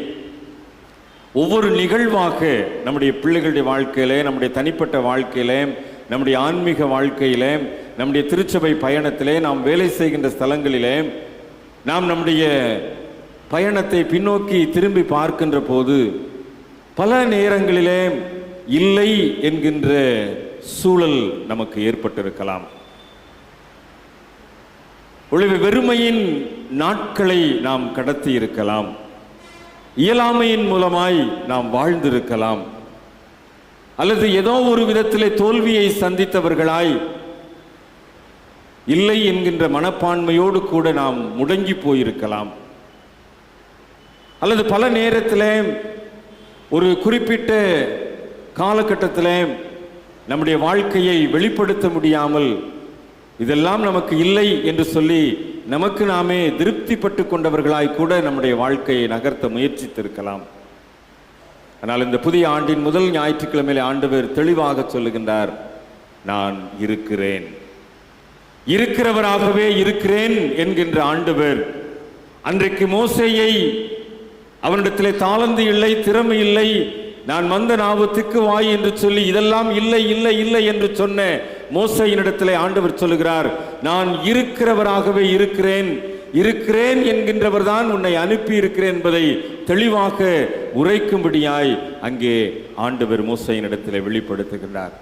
ஒவ்வொரு நிகழ்வாக நம்முடைய பிள்ளைகளுடைய வாழ்க்கையிலே, நம்முடைய தனிப்பட்ட வாழ்க்கையிலே, நம்முடைய ஆன்மீக வாழ்க்கையிலே, நம்முடைய திருச்சபை பயணத்திலே, நாம் வேலை செய்கின்ற ஸ்தலங்களிலே நாம் நம்முடைய பயணத்தை பின்னோக்கி திரும்பி பார்க்கின்ற போது பல நேரங்களிலே இல்லை என்கின்ற சூழல் நமக்கு ஏற்பட்டிருக்கலாம். ஒளிவு வெறுமையின் நாட்களை நாம் கடத்தி இருக்கலாம். இயலாமையின் மூலமாய் நாம் வாழ்ந்திருக்கலாம். அல்லது ஏதோ ஒரு விதத்திலே தோல்வியை சந்தித்தவர்களாய் இல்லை என்கின்ற மனப்பான்மையோடு கூட நாம் முடங்கி போயிருக்கலாம். அல்லது பல நேரத்தில் ஒரு குறிப்பிட்ட காலகட்டத்தில் நம்முடைய வாழ்க்கையை வெளிப்படுத்த முடியாமல் இதெல்லாம் நமக்கு இல்லை என்று சொல்லி நமக்கு நாமே திருப்திப்பட்டு கொண்டவர்களாய் கூட நம்முடைய வாழ்க்கையை நகர்த்த முயற்சித்திருக்கலாம். ஆனால் இந்த புதிய ஆண்டின் முதல் ஞாயிற்றுக்கிழமையிலே ஆண்டவர் தெளிவாக சொல்லுகின்றார், நான் இருக்கிறேன். இருக்கிறவராகவே இருக்கிறேன் என்கின்ற ஆண்டவர் அன்றைக்கு மோசேயை அவனிடத்திலே தாளந்து இல்லை, திறமை இல்லை, நான் மந்த நாவு திக்கு வாய் என்று சொல்லி இதெல்லாம் இல்லை இல்லை இல்லை என்று சொன்ன மோசேயினிடத்திலே ஆண்டவர் சொல்லுகிறார், நான் இருக்கிறவராகவே இருக்கிறேன். இருக்கிறேன் என்கின்றவர் தான் உன்னை அனுப்பி இருக்கிறேன் என்பதை தெளிவாக உரைக்கும்படியாய் அங்கே ஆண்டவர் மோசேயினிடத்திலே வெளிப்படுத்துகின்றார்.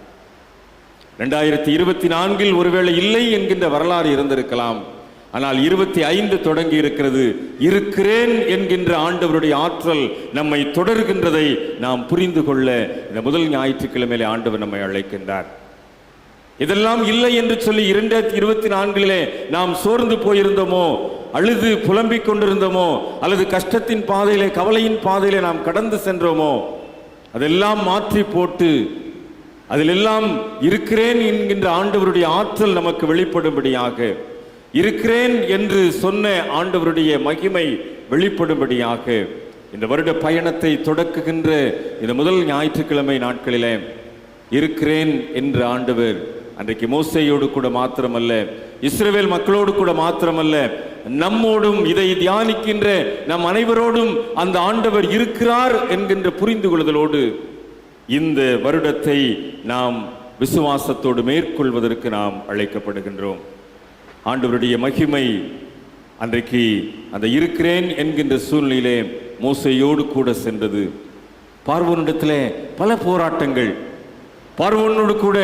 2024 ஒருவேளை இல்லை என்கின்ற வரலாறு இருந்திருக்கலாம். ஆனால் 25 தொடங்கி இருக்கிறது. இருக்கிறேன் என்கின்ற ஆண்டவருடைய ஆற்றல் நம்மை தொடர்கின்றதை நாம் புரிந்து கொள்ள இந்த முதல் ஞாயிற்றுக்கிழமையிலே ஆண்டவர் நம்மை அழைக்கின்றார். இதெல்லாம் இல்லை என்று சொல்லி 2024 நாம் சோர்ந்து போயிருந்தோமோ, அழுது புலம்பிக் கொண்டிருந்தோமோ, அல்லது கஷ்டத்தின் பாதையிலே, கவலையின் பாதையிலே நாம் கடந்து சென்றோமோ, அதெல்லாம் மாற்றி போட்டு அதிலெல்லாம் இருக்கிறேன் என்கின்ற ஆண்டவருடைய ஆற்றல் நமக்கு வெளிப்படும்படியாக, இருக்கிறேன் என்று சொன்ன ஆண்டவருடைய மகிமை வெளிப்படும்படியாக இந்த வருட பயணத்தை தொடக்குகின்ற இந்த முதல் ஞாயிற்றுக்கிழமை நாட்களிலே இருக்கிறேன் என்ற ஆண்டவர் அன்றைக்கு மோசேயோடு கூட மாத்திரமல்ல, இஸ்ரவேல் மக்களோடு கூட மாத்திரமல்ல, நம்மோடும் இதை தியானிக்கின்ற நம் அனைவரோடும் அந்த ஆண்டவர் இருக்கிறார் என்கின்ற புரிந்து கொள்ளுதலோடு இந்த வருடத்தை நாம் விசுவாசத்தோடு மேற்கொள்வதற்கு நாம் அழைக்கப்படுகின்றோம். ஆண்டவருடைய மகிமை அன்றைக்கு அந்த இருக்கிறேன் என்கின்ற சூழ்நிலையிலே மோசேயோடு கூட சென்றது. பார்வோனிடத்திலே பல போராட்டங்கள், பார்வோனோடு கூட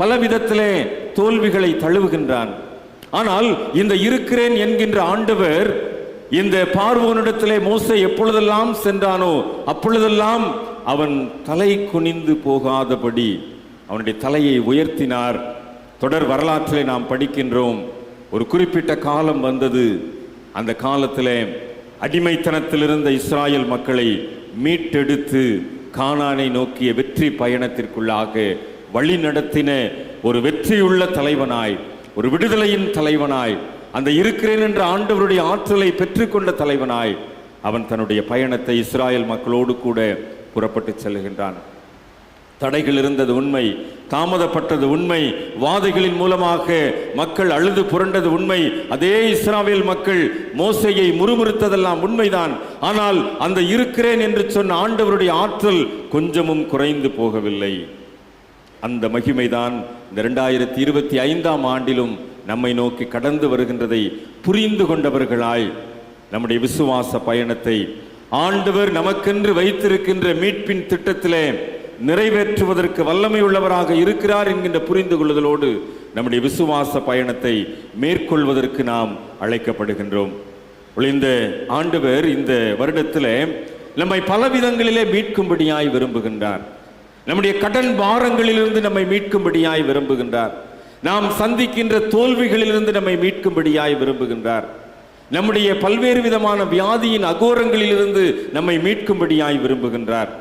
பல விதத்திலே தோல்விகளை தழுவுகின்றான். ஆனால் இந்த இருக்கிறேன் என்கின்ற ஆண்டவர் இந்த பார்வோனிடத்திலே மோசே எப்பொழுதெல்லாம் சென்றானோ அப்பொழுதெல்லாம் அவன் தலை குனிந்து போகாதபடி அவனுடைய தலையை உயர்த்தினார். தொடர் வரலாற்றிலே நாம் படிக்கின்றோம். ஒரு குறிப்பிட்ட காலம் வந்தது. அந்த காலத்திலே அடிமைத்தனத்தில் இருந்த இஸ்ராயல் மக்களை மீட்டெடுத்து கானானை நோக்கிய வெற்றி பயணத்திற்குள்ளாக வழி நடத்தின ஒரு வெற்றியுள்ள தலைவனாய், ஒரு விடுதலையின் தலைவனாய், அந்த இருக்கிறேன் என்ற ஆண்டவருடைய ஆற்றலை பெற்றுக்கொண்ட தலைவனாய் அவன் தன்னுடைய பயணத்தை இஸ்ராயல் மக்களோடு கூட புறப்பட்டு செல்கின்றான். தடைகள் இருந்தது உண்மை, தாமதப்பட்டது உண்மை, வாதைகளின் மூலமாக மக்கள் அழுது புரண்டது உண்மை. அதே இஸ்ராயேல் மக்கள் மோசேயை முறுமுறுத்ததெல்லாம் உண்மைதான். ஆனால் அந்த இருக்கிறேன் என்று சொன்ன ஆண்டவருடைய ஆற்றல் கொஞ்சமும் குறைந்து போகவில்லை. அந்த மகிமைதான் இந்த 2025ஆம் ஆண்டிலும் நம்மை நோக்கி கடந்து வருகின்றதை புரிந்து கொண்டவர்களாய் நம்முடைய விசுவாச பயணத்தை ஆண்டவர் நமக்கென்று வைத்திருக்கின்ற மீட்பின் திட்டத்திலே நிறைவேற்றுவதற்கு வல்லமை உள்ளவராக இருக்கிறார் என்கின்ற புரிந்து கொள்ளுதலோடு நம்முடைய விசுவாச பயணத்தை மேற்கொள்வதற்கு நாம் அழைக்கப்படுகின்றோம். இந்த ஆண்டவர் இந்த வருடத்திலே நம்மை பல விதங்களிலே மீட்கும்படியாய் விரும்புகின்றார். நம்முடைய கடன் பாரங்களிலிருந்து நம்மை மீட்கும்படியாய் விரும்புகின்றார். நாம் சந்திக்கின்ற தோல்விகளிலிருந்து நம்மை மீட்கும்படியாய் விரும்புகின்றார். நம்முடைய பல்வேறு விதமான வியாதியின் அகோரங்களிலிருந்து நம்மை மீட்கும்படியாய் விரும்புகின்றார்.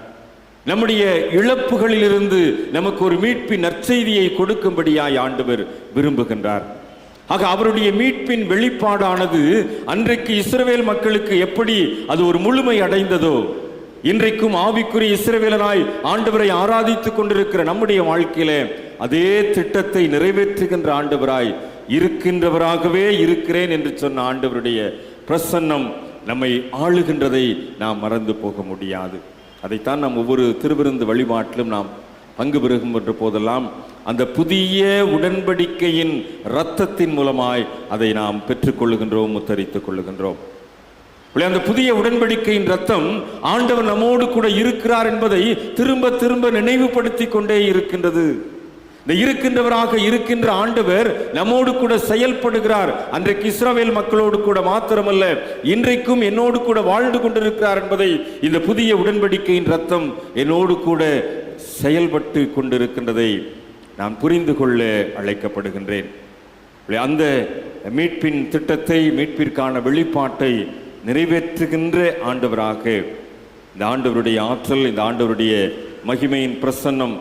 நம்முடைய இழப்புகளிலிருந்து நமக்கு ஒரு மீட்பின் நற்செய்தியை கொடுக்கும்படியாய் ஆண்டவர் விரும்புகின்றார். ஆக அவருடைய மீட்பின் வெளிப்பாடானது அன்றைக்கு இஸ்ரவேல் மக்களுக்கு எப்படி அது ஒரு முழுமை அடைந்ததோ, இன்றைக்கும் ஆவிக்குரிய இஸ்ரவேலனாய் ஆண்டவரை ஆராதித்துக் கொண்டிருக்கிற நம்முடைய வாழ்க்கையிலே அதே திட்டத்தை நிறைவேற்றுகின்ற ஆண்டவராய் இருக்கின்றவராகவே இருக்கிறேன் என்று சொன்ன ஆண்டவருடைய பிரசன்னம் நம்மை ஆளுகின்றதை நாம் மறந்து போக முடியாது. அதைத்தான் நாம் ஒவ்வொரு திருவிருந்து வழிபாட்டிலும் நாம் பங்கு பெறுகின்ற போதெல்லாம் அந்த புதிய உடன்படிக்கையின் இரத்தத்தின் மூலமாய் அதை நாம் பெற்றுக்கொள்ளுகின்றோம், முத்தரித்துக் கொள்ளுகின்றோம். அந்த புதிய உடன்படிக்கையின் இரத்தம் ஆண்டவர் நம்மோடு கூட இருக்கிறார் என்பதை திரும்ப திரும்ப நினைவுபடுத்தி கொண்டே இருக்கின்றது. இந்த இருக்கின்றவராக இருக்கின்ற ஆண்டவர் நம்மோடு கூட செயல்படுகிறார். அன்றைக்கு இஸ்ரவேல் மக்களோடு கூட மாத்திரமல்ல, இன்றைக்கும் என்னோடு கூட வாழ்ந்து கொண்டிருக்கிறார் என்பதை இந்த புதிய உடன்படிக்கையின் இரத்தம் என்னோடு கூட செயல்பட்டு கொண்டிருக்கின்றதை நான் புரிந்து கொள்ள அழைக்கப்படுகின்றேன். அந்த மீட்பின் திட்டத்தை, மீட்பிற்கான வெளிப்பாட்டை நிறைவேற்றுகின்ற ஆண்டவராக இந்த ஆண்டவருடைய ஆற்றல், இந்த ஆண்டவருடைய மகிமையின் பிரசன்னம்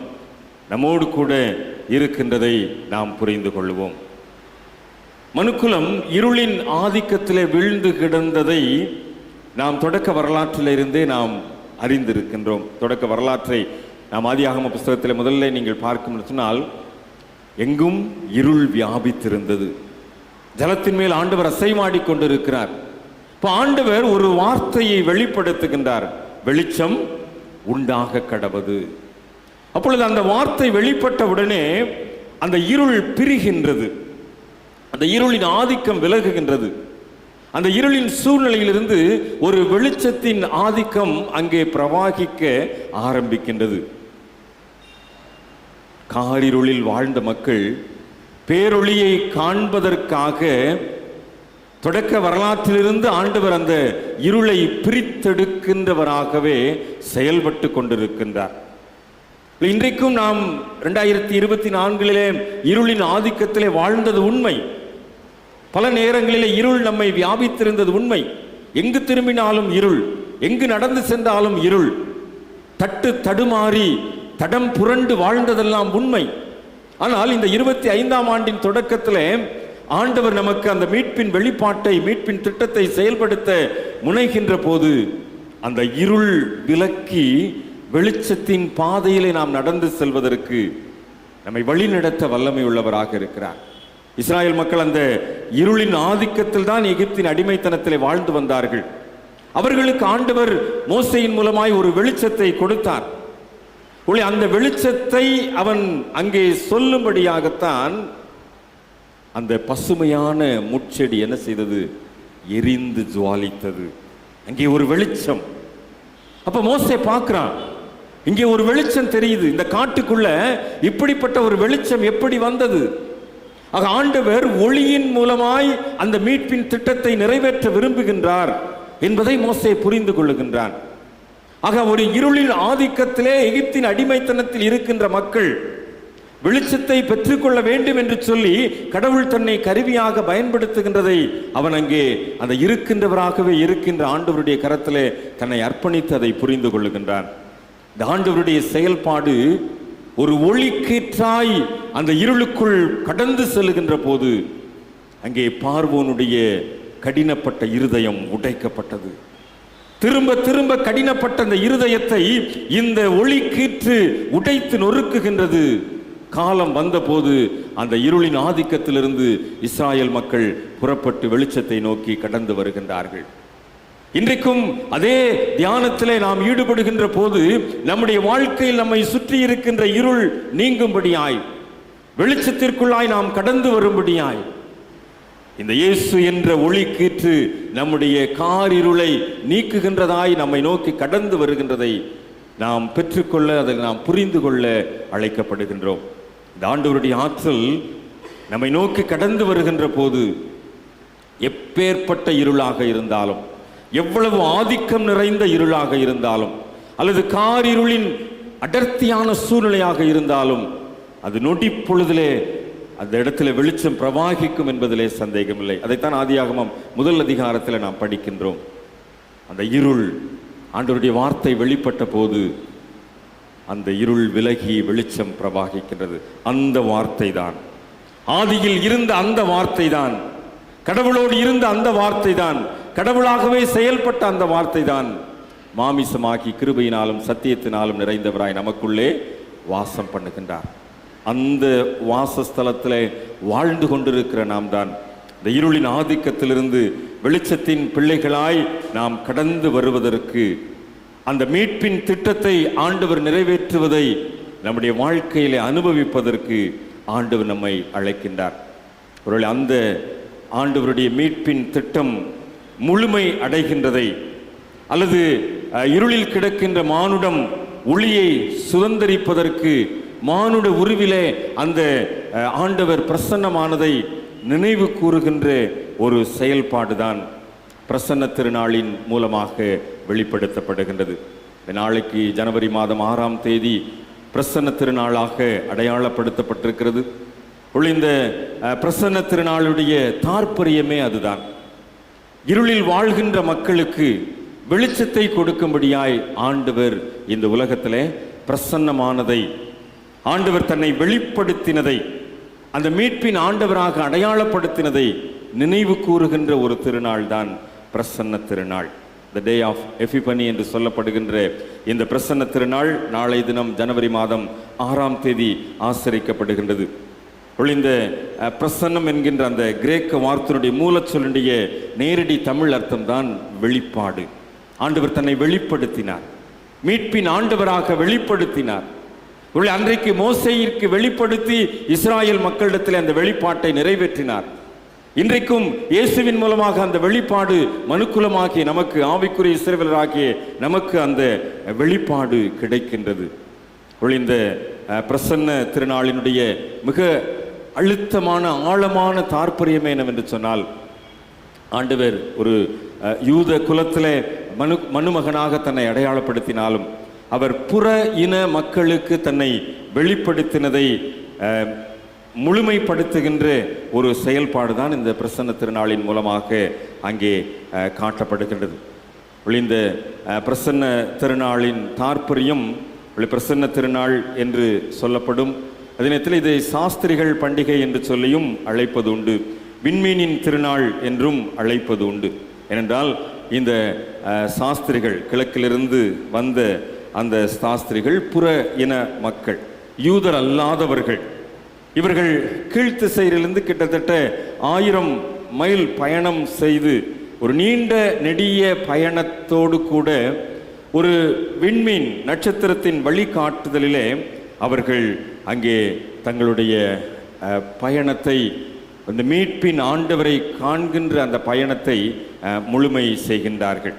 நம்மோடு கூட இருக்கின்றதை நாம் புரிந்து கொள்வோம். மனுக்குலம் இருளின் ஆதிக்கத்திலே வீழ்ந்து கிடந்ததை நாம் தொடக்க வரலாற்றிலிருந்தே நாம் அறிந்திருக்கின்றோம். தொடக்க வரலாற்றை நாம் ஆதியாகம புஸ்தகத்தில் முதல்ல நீங்கள் பார்க்கும் சொன்னால் எங்கும் இருள் வியாபித்திருந்தது. ஜலத்தின் மேல் ஆண்டவர் அசைமாடி கொண்டிருக்கிறார். இப்போ ஆண்டவர் ஒரு வார்த்தையை வெளிப்படுத்துகின்றார், வெளிச்சம் உண்டாக கடவது. அப்பொழுது அந்த வார்த்தை வெளிப்பட்ட உடனே அந்த இருள் பிரிகின்றது, அந்த இருளின் ஆதிக்கம் விலகுகின்றது. அந்த இருளின் சூழ்நிலையிலிருந்து ஒரு வெளிச்சத்தின் ஆதிக்கம் அங்கே பிரவாகிக்க ஆரம்பிக்கின்றது. காரிருளில் வாழ்ந்த மக்கள் பேரொளியை காண்பதற்காக தொடக்க வரலாற்றிலிருந்து ஆண்டவர் அந்த இருளை பிரித்தெடுக்கின்றவராகவே செயல்பட்டு கொண்டிருக்கின்றார். இன்றைக்கும் நாம் 2024 இருளின் ஆதிக்கத்திலே வாழ்ந்தது உண்மை. பல நேரங்களிலே இருள் நம்மை வியாபித்திருந்தது உண்மை. எங்கு திரும்பினாலும் இருள், எங்கு நடந்து சென்றாலும் இருள், தடுமாறி தடம் புரண்டு வாழ்ந்ததெல்லாம் உண்மை. ஆனால் இந்த 25ஆம் ஆண்டின் தொடக்கத்திலே ஆண்டவர் நமக்கு அந்த மீட்பின் வெளிப்பாட்டை, மீட்பின் திட்டத்தை செயல்படுத்த முனைகின்ற போது அந்த இருள் விலக்கி வெளிச்சத்தின் பாதையிலே நாம் நடந்து செல்வதற்கு நம்மை வழிநடத்த வல்லமை உள்ளவராக இருக்கிறார். இஸ்ராயல் மக்கள் அந்த இருளின் ஆதிக்கத்தில் தான் எகிப்தின் அடிமைத்தனத்திலே வாழ்ந்து வந்தார்கள். அவர்களுக்கு ஆண்டவர் மோசேயின் மூலமாய் ஒரு வெளிச்சத்தை கொடுத்தார். அந்த வெளிச்சத்தை அவன் அங்கே சொல்லும்படியாகத்தான் அந்த பசுமையான முட்செடி என்ன செய்தது? எரிந்து ஜுவாலித்தது. அங்கே ஒரு வெளிச்சம். அப்ப மோசே பார்க்கிறான், இங்கே ஒரு வெளிச்சம் தெரியுது. இந்த காட்டுக்குள்ள இப்படிப்பட்ட ஒரு வெளிச்சம் எப்படி வந்தது? ஆக ஆண்டவர் ஒளியின் மூலமாய் அந்த மீட்பின் திட்டத்தை நிறைவேற்ற விரும்புகின்றார் என்பதை மோசே புரிந்து கொள்ளுகின்றான். ஆக ஒரு இருளின் ஆதிக்கத்திலே எகிப்தின் அடிமைத்தனத்தில் இருக்கின்ற மக்கள் வெளிச்சத்தை பெற்றுக்கொள்ள வேண்டும் என்று சொல்லி கடவுள் தன்னை கருவியாக பயன்படுத்துகின்றதை அவன் அங்கே அந்த இருக்கின்றவராகவே இருக்கின்ற ஆண்டவருடைய கரத்திலே தன்னை அர்ப்பணித்து அதை புரிந்து கொள்ளுகின்றான். இந்த ஆண்டவருடைய செயல்பாடு ஒரு ஒளிக்கீற்றாய் அந்த இருளுக்குள் கடந்து செல்லுகின்ற போது அங்கே பார்வோனுடைய கடினப்பட்ட இருதயம் உடைக்கப்பட்டது. திரும்ப திரும்ப கடினப்பட்ட அந்த இருதயத்தை இந்த ஒளிக்கீற்று உடைத்து நொறுக்குகின்றது. காலம் வந்தபோது அந்த இருளின் ஆதிக்கத்திலிருந்து இஸ்ராயல் மக்கள் புறப்பட்டு வெளிச்சத்தை நோக்கி கடந்து வருகின்றார்கள். இன்றைக்கும் அதே தியானத்திலே நாம் ஈடுபடுகின்ற போது நம்முடைய வாழ்க்கையில் நம்மை சுற்றி இருக்கின்ற இருள் நீங்கும்படியாய், வெளிச்சத்திற்குள்ளாய் நாம் கடந்து வரும்படியாய் இந்த இயேசு என்ற ஒளிக்கீற்று நம்முடைய காரிருளை நீக்குகின்றதாய் நம்மை நோக்கி கடந்து வருகின்றதை நாம் பெற்றுக்கொள்ள, அதை நாம் புரிந்து கொள்ள அழைக்கப்படுகின்றோம். இந்த ஆண்டவருடைய ஆற்றல் நம்மை நோக்கி கடந்து வருகின்ற போது எப்பேற்பட்ட இருளாக இருந்தாலும், எவ்வளவு ஆதிக்கம் நிறைந்த இருளாக இருந்தாலும், அல்லது காரிருளின் அடர்த்தியான சூழ்நிலையாக இருந்தாலும், அது நொடி பொழுதிலே அந்த இடத்துல வெளிச்சம் பிரவாகிக்கும் என்பதிலே சந்தேகமில்லை. அதைத்தான் ஆதியாகமம் 1 அதிகாரத்தில் நாம் படிக்கின்றோம். அந்த இருள் ஆண்டவருடைய வார்த்தை வெளிப்பட்ட போது அந்த இருள் விலகி வெளிச்சம் பிரவாகிக்கின்றது. அந்த வார்த்தை தான், ஆதியில் இருந்த அந்த வார்த்தை தான், கடவுளோடு இருந்த அந்த வார்த்தை தான், கடவுளாகவே செயல்பட்ட அந்த வார்த்தை தான் மாமிசமாகி கிருபையினாலும் சத்தியத்தினாலும் நிறைந்தவராய் நமக்குள்ளே வாசம் பண்ணுகின்றார். அந்த வாசஸ்தலத்தில் வாழ்ந்து கொண்டிருக்கிற நாம் தான் இந்த இருளின் ஆதிக்கத்திலிருந்து வெளிச்சத்தின் பிள்ளைகளாய் நாம் கடந்து வருவதற்கு, அந்த மீட்பின் திட்டத்தை ஆண்டவர் நிறைவேற்றுவதை நம்முடைய வாழ்க்கையிலே அனுபவிப்பதற்கு ஆண்டவர் நம்மை அழைக்கின்றார். ஒருவேளை அந்த ஆண்டவருடைய மீட்பின் திட்டம் முழுமை அடைகின்றதை, அல்லது இருளில் கிடக்கின்ற மானுடம் ஒளியை சுதந்தரிப்பதற்கு மானுட உருவிலே அந்த ஆண்டவர் பிரசன்னமானதை நினைவு கூறுகின்ற ஒரு செயல்பாடுதான் பிரசன்ன திருநாளின் மூலமாக வெளிப்படுத்தப்படுகின்றது. நாளைக்கு ஜனவரி மாதம் 6ஆம் தேதி பிரசன்ன திருநாளாக அடையாளப்படுத்தப்பட்டிருக்கிறது. இந்த பிரசன்ன திருநாளுடைய தாற்பயமே அதுதான். இருளில் வாழ்கின்ற மக்களுக்கு வெளிச்சத்தை கொடுக்கும்படியாய் ஆண்டவர் இந்த உலகத்திலே பிரசன்னமானதை, ஆண்டவர் தன்னை வெளிப்படுத்தினதை, அந்த மீட்பின் ஆண்டவராக அடையாளப்படுத்தினதை நினைவு கூறுகின்ற ஒரு திருநாள் தான் பிரசன்ன திருநாள். த டே ஆஃப் எபிபனி என்று சொல்லப்படுகின்ற இந்த பிரசன்ன திருநாள் நாளை தினம் ஜனவரி மாதம் 6ஆம் தேதி ஆசரிக்கப்படுகின்றது. இந்த பிரசன்னம் என்கின்ற அந்த கிரேக்க வார்த்தையுடைய மூலச்சொல்லுடைய நேரடி தமிழ் அர்த்தம் தான் வெளிப்பாடு. ஆண்டவர் தன்னை வெளிப்படுத்தினார், மீட்பின் ஆண்டவராக வெளிப்படுத்தினார். அன்றைக்கு மோசேயிற்கு வெளிப்படுத்தி இஸ்ராயல் மக்களிடத்தில் அந்த வெளிப்பாட்டை நிறைவேற்றினார். இன்றைக்கும் இயேசுவின் மூலமாக அந்த வெளிப்பாடு மனுக்குலமாகிய நமக்கு, ஆவிக்குரிய இஸ்ரவேலராகிய நமக்கு அந்த வெளிப்பாடு கிடைக்கின்றது. இந்த பிரசன்ன திருநாளினுடைய மிக அழுத்தமான ஆழமான தாற்பயமே என்னவென்று சொன்னால், ஆண்டவர் ஒரு யூத குலத்திலே மனுமகனாக தன்னை அடையாளப்படுத்தினாலும் அவர் புற இன மக்களுக்கு தன்னை வெளிப்படுத்தினதை முழுமைப்படுத்துகின்ற ஒரு செயல்பாடு தான் இந்த பிரசன்ன திருநாளின் மூலமாக அங்கே காட்டப்படுகின்றது. இந்த பிரசன்ன திருநாளின் தாற்பயம் பிரசன்ன திருநாள் என்று சொல்லப்படும். அதே நேரத்தில் இதை சாஸ்திரிகள் பண்டிகை என்று சொல்லியும் அழைப்பது உண்டு, விண்மீனின் திருநாள் என்றும் அழைப்பது உண்டு. ஏனென்றால் இந்த சாஸ்திரிகள், கிழக்கிலிருந்து வந்த அந்த சாஸ்திரிகள் புற இன மக்கள், யூதர் அல்லாதவர்கள். இவர்கள் கீழ்த்திசையிலிருந்து கிட்டத்தட்ட 1000 மைல் பயணம் செய்து ஒரு நீண்ட நெடிய பயணத்தோடு கூட ஒரு விண்மீன் நட்சத்திரத்தின் வழிகாட்டுதலிலே அவர்கள் அங்கே தங்களுடைய பயணத்தை, அந்த மீட்பின் ஆண்டவரை காண்கின்ற அந்த பயணத்தை முழுமை செய்கின்றார்கள்.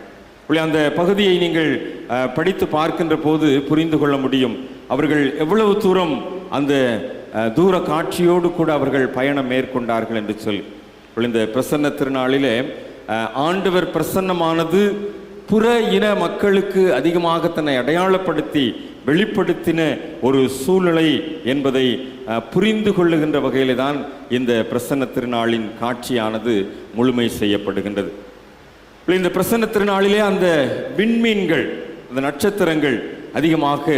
அந்த பகுதியை நீங்கள் படித்து பார்க்கின்ற போது புரிந்து கொள்ள முடியும் அவர்கள் எவ்வளவு தூரம் அந்த தூர காட்சியோடு கூட அவர்கள் பயணம் மேற்கொண்டார்கள் என்று சொல்லி. இந்த பிரசன்ன திருநாளிலே ஆண்டவர் பிரசன்னமானது புற இன மக்களுக்கு அதிகமாக தன்னை அடையாளப்படுத்தி வெளிப்படுத்தின ஒரு சூழ்நிலை என்பதை புரிந்து கொள்ளுகின்ற வகையிலே தான் இந்த பிரசன்ன திருநாளின் காட்சியானது முழுமை செய்யப்படுகின்றது. இந்த பிரசன்ன திருநாளிலே அந்த விண்மீன்கள், அந்த நட்சத்திரங்கள் அதிகமாக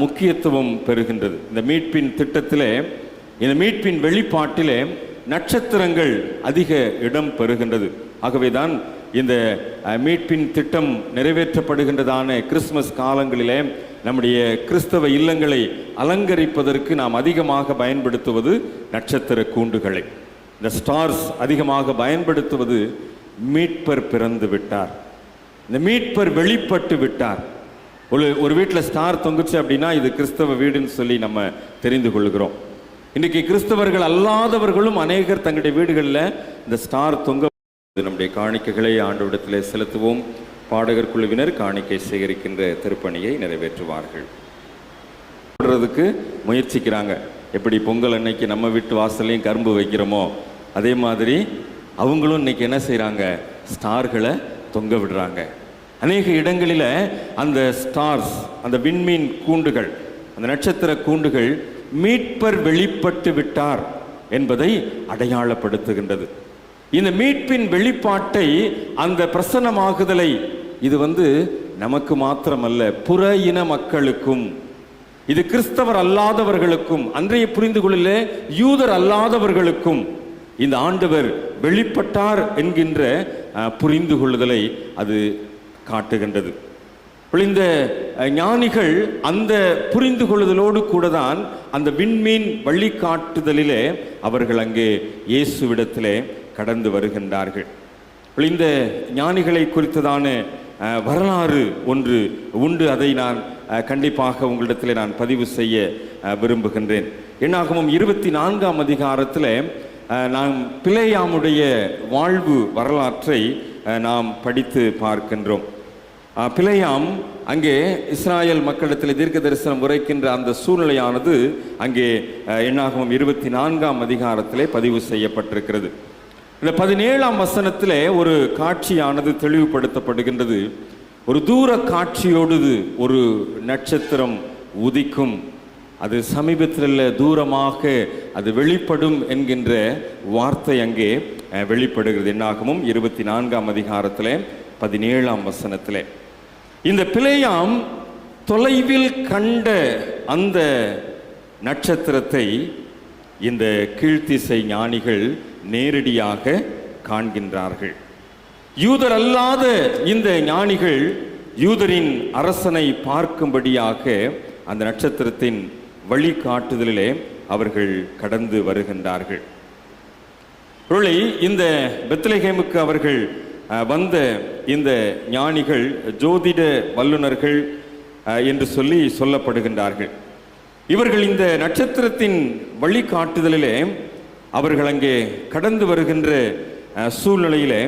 முக்கியத்துவம் பெறுகின்றது. இந்த மீட்பின் திட்டத்திலே, இந்த மீட்பின் வெளிப்பாட்டிலே நட்சத்திரங்கள் அதிக இடம் பெறுகின்றது. ஆகவே தான் இந்த மீட்பின் திட்டம் நிறைவேற்றப்படுகின்றதான கிறிஸ்துமஸ் காலங்களிலே நம்முடைய கிறிஸ்தவ இல்லங்களை அலங்கரிப்பதற்கு நாம் அதிகமாக பயன்படுத்துவது நட்சத்திர கூண்டுகளை. இந்த ஸ்டார்ஸ் அதிகமாக பயன்படுத்துவது மீட்பர் பிறந்து விட்டார், இந்த மீட்பர் வெளிப்பட்டு விட்டார். ஒரு வீட்டில் ஸ்டார் தொங்குச்சு அப்படின்னா இது கிறிஸ்தவ வீடுன்னு சொல்லி நம்ம தெரிந்து கொள்கிறோம். இன்றைக்கி கிறிஸ்தவர்கள் அல்லாதவர்களும் அநேகர் தங்களுடைய வீடுகளில் இந்த ஸ்டார் தொங்க நம்முடைய காணிக்கைகளை ஆண்டவரிடத்திலே செலுத்துவோம். பாடகர் குழுவினர் காணிக்கை சேகரிக்கின்ற திருப்பணியை நிறைவேற்றுவார்கள். போடுறதுக்கு முயற்சிக்கிறாங்க. எப்படி பொங்கல் அன்னைக்கு நம்ம வீட்டு வாசல்லையும் கரும்பு வைக்கிறோமோ அதே மாதிரி அவங்களும் இன்னைக்கு என்ன செய்கிறாங்க, ஸ்டார்களை தொங்க விடுறாங்க. அநேக இடங்களில் அந்த ஸ்டார்ஸ், அந்த விண்மீன் கூண்டுகள், அந்த நட்சத்திர கூண்டுகள் மீட்பர் வெளிப்பட்டு விட்டார் என்பதை அடையாளப்படுத்துகின்றது. இந்த மீட்பின் வெளிப்பாட்டை, அந்த பிரசன்னமாகுதலை, இது நமக்கு மாத்திரமல்ல, புற இன மக்களுக்கும், இது கிறிஸ்தவர் அல்லாதவர்களுக்கும், அன்றைய புரிந்து கொள்ளல யூதர் அல்லாதவர்களுக்கும் இந்த ஆண்டவர் வெளிப்பட்டார் என்கின்ற புரிந்து கொள்ளுதலை அது காட்டுகின்றது. இந்த ஞானிகள் அந்த புரிந்து கொள்ளுதலோடு கூட தான் அந்த விண்மீன் வழிகாட்டுதலிலே அவர்கள் அங்கே இயேசுவிடத்திலே கடந்து வருகின்றார்கள். இந்த ஞானிகளை குறித்ததான வரலாறு ஒன்று உண்டு. அதை நான் கண்டிப்பாக உங்களிடத்தில் நான் பதிவு செய்ய விரும்புகின்றேன். என்னாகமம் 24ஆம் அதிகாரத்தில் நாம் பிலேயாமுடைய வாழ்வு வரலாற்றை நாம் படித்து பார்க்கின்றோம். பிலேயாம் அங்கே இஸ்ராயல் மக்களிடத்தில் தீர்க்க தரிசனம் உரைக்கின்ற அந்த சூழ்நிலையானது அங்கே என்னாகமம் 24ஆம் அதிகாரத்திலே பதிவு செய்யப்பட்டிருக்கிறது. இந்த 17ஆம் வசனத்திலே ஒரு காட்சியானது தெளிவுபடுத்தப்படுகின்றது. ஒரு தூர காட்சியோடு ஒரு நட்சத்திரம் உதிக்கும், அது சமீபத்தில் தூரமாக அது வெளிப்படும் என்கின்ற வார்த்தை அங்கே வெளிப்படுகிறது. என்னாகமும் 24ஆம் அதிகாரத்திலே 17ஆம் வசனத்திலே இந்த பிலேயாம் தொலைவில் கண்ட அந்த நட்சத்திரத்தை இந்த கீழ்த்திசை ஞானிகள் நேரடியாக காண்கின்றார்கள். யூதர் அல்லாத இந்த ஞானிகள் யூதரின் அரசனை பார்க்கும்படியாக அந்த நட்சத்திரத்தின் வழிகாட்டுதலிலே அவர்கள் கடந்து வருகின்றார்கள். இந்த பெத்லகேமுக்கு அவர்கள் வந்த இந்த ஞானிகள் ஜோதிட வல்லுநர்கள் என்று சொல்லப்படுகின்றார்கள். இவர்கள் இந்த நட்சத்திரத்தின் வழிகாட்டுதலிலே அவர்கள் அங்கே கடந்து வருகின்ற சூழ்நிலையிலே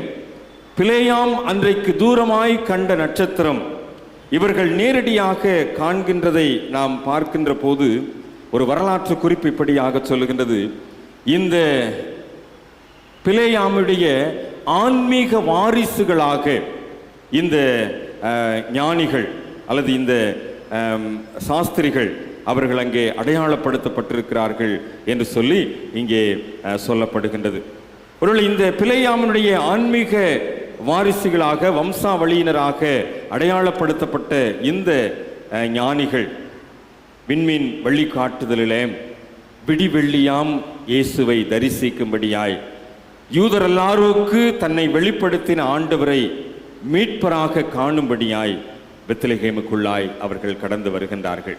பிலேயாம் அன்றைக்கு தூரமாய் கண்ட நட்சத்திரம் இவர்கள் நேரடியாக காண்கின்றதை நாம் பார்க்கின்ற போது ஒரு வரலாற்று குறிப்பு இப்படியாக சொல்லுகின்றது. இந்த பிலேயாமுடைய ஆன்மீக வாரிசுகளாக இந்த ஞானிகள் அல்லது இந்த சாஸ்திரிகள் அவர்கள் அங்கே அடையாளப்படுத்தப்பட்டிருக்கிறார்கள் என்று சொல்லி இங்கே சொல்லப்படுகின்றது. ஒருவேளை இந்த பிலேயாமுடைய ஆன்மீக வாரிசுகளாக வம்சாவளியினராக அடையாளப்படுத்தப்பட்ட இந்த ஞானிகள் விண்மீன் வழிகாட்டுதலிலே விடிவெள்ளியாம் இயேசுவை தரிசிக்கும்படியாய் யூதர் எல்லாருக்கு தன்னை வெளிப்படுத்தின ஆண்டவரை மீட்பராக காணும்படியாய் பெத்லகேமுக்குள்ளாய் அவர்கள் கடந்து வருகின்றார்கள்.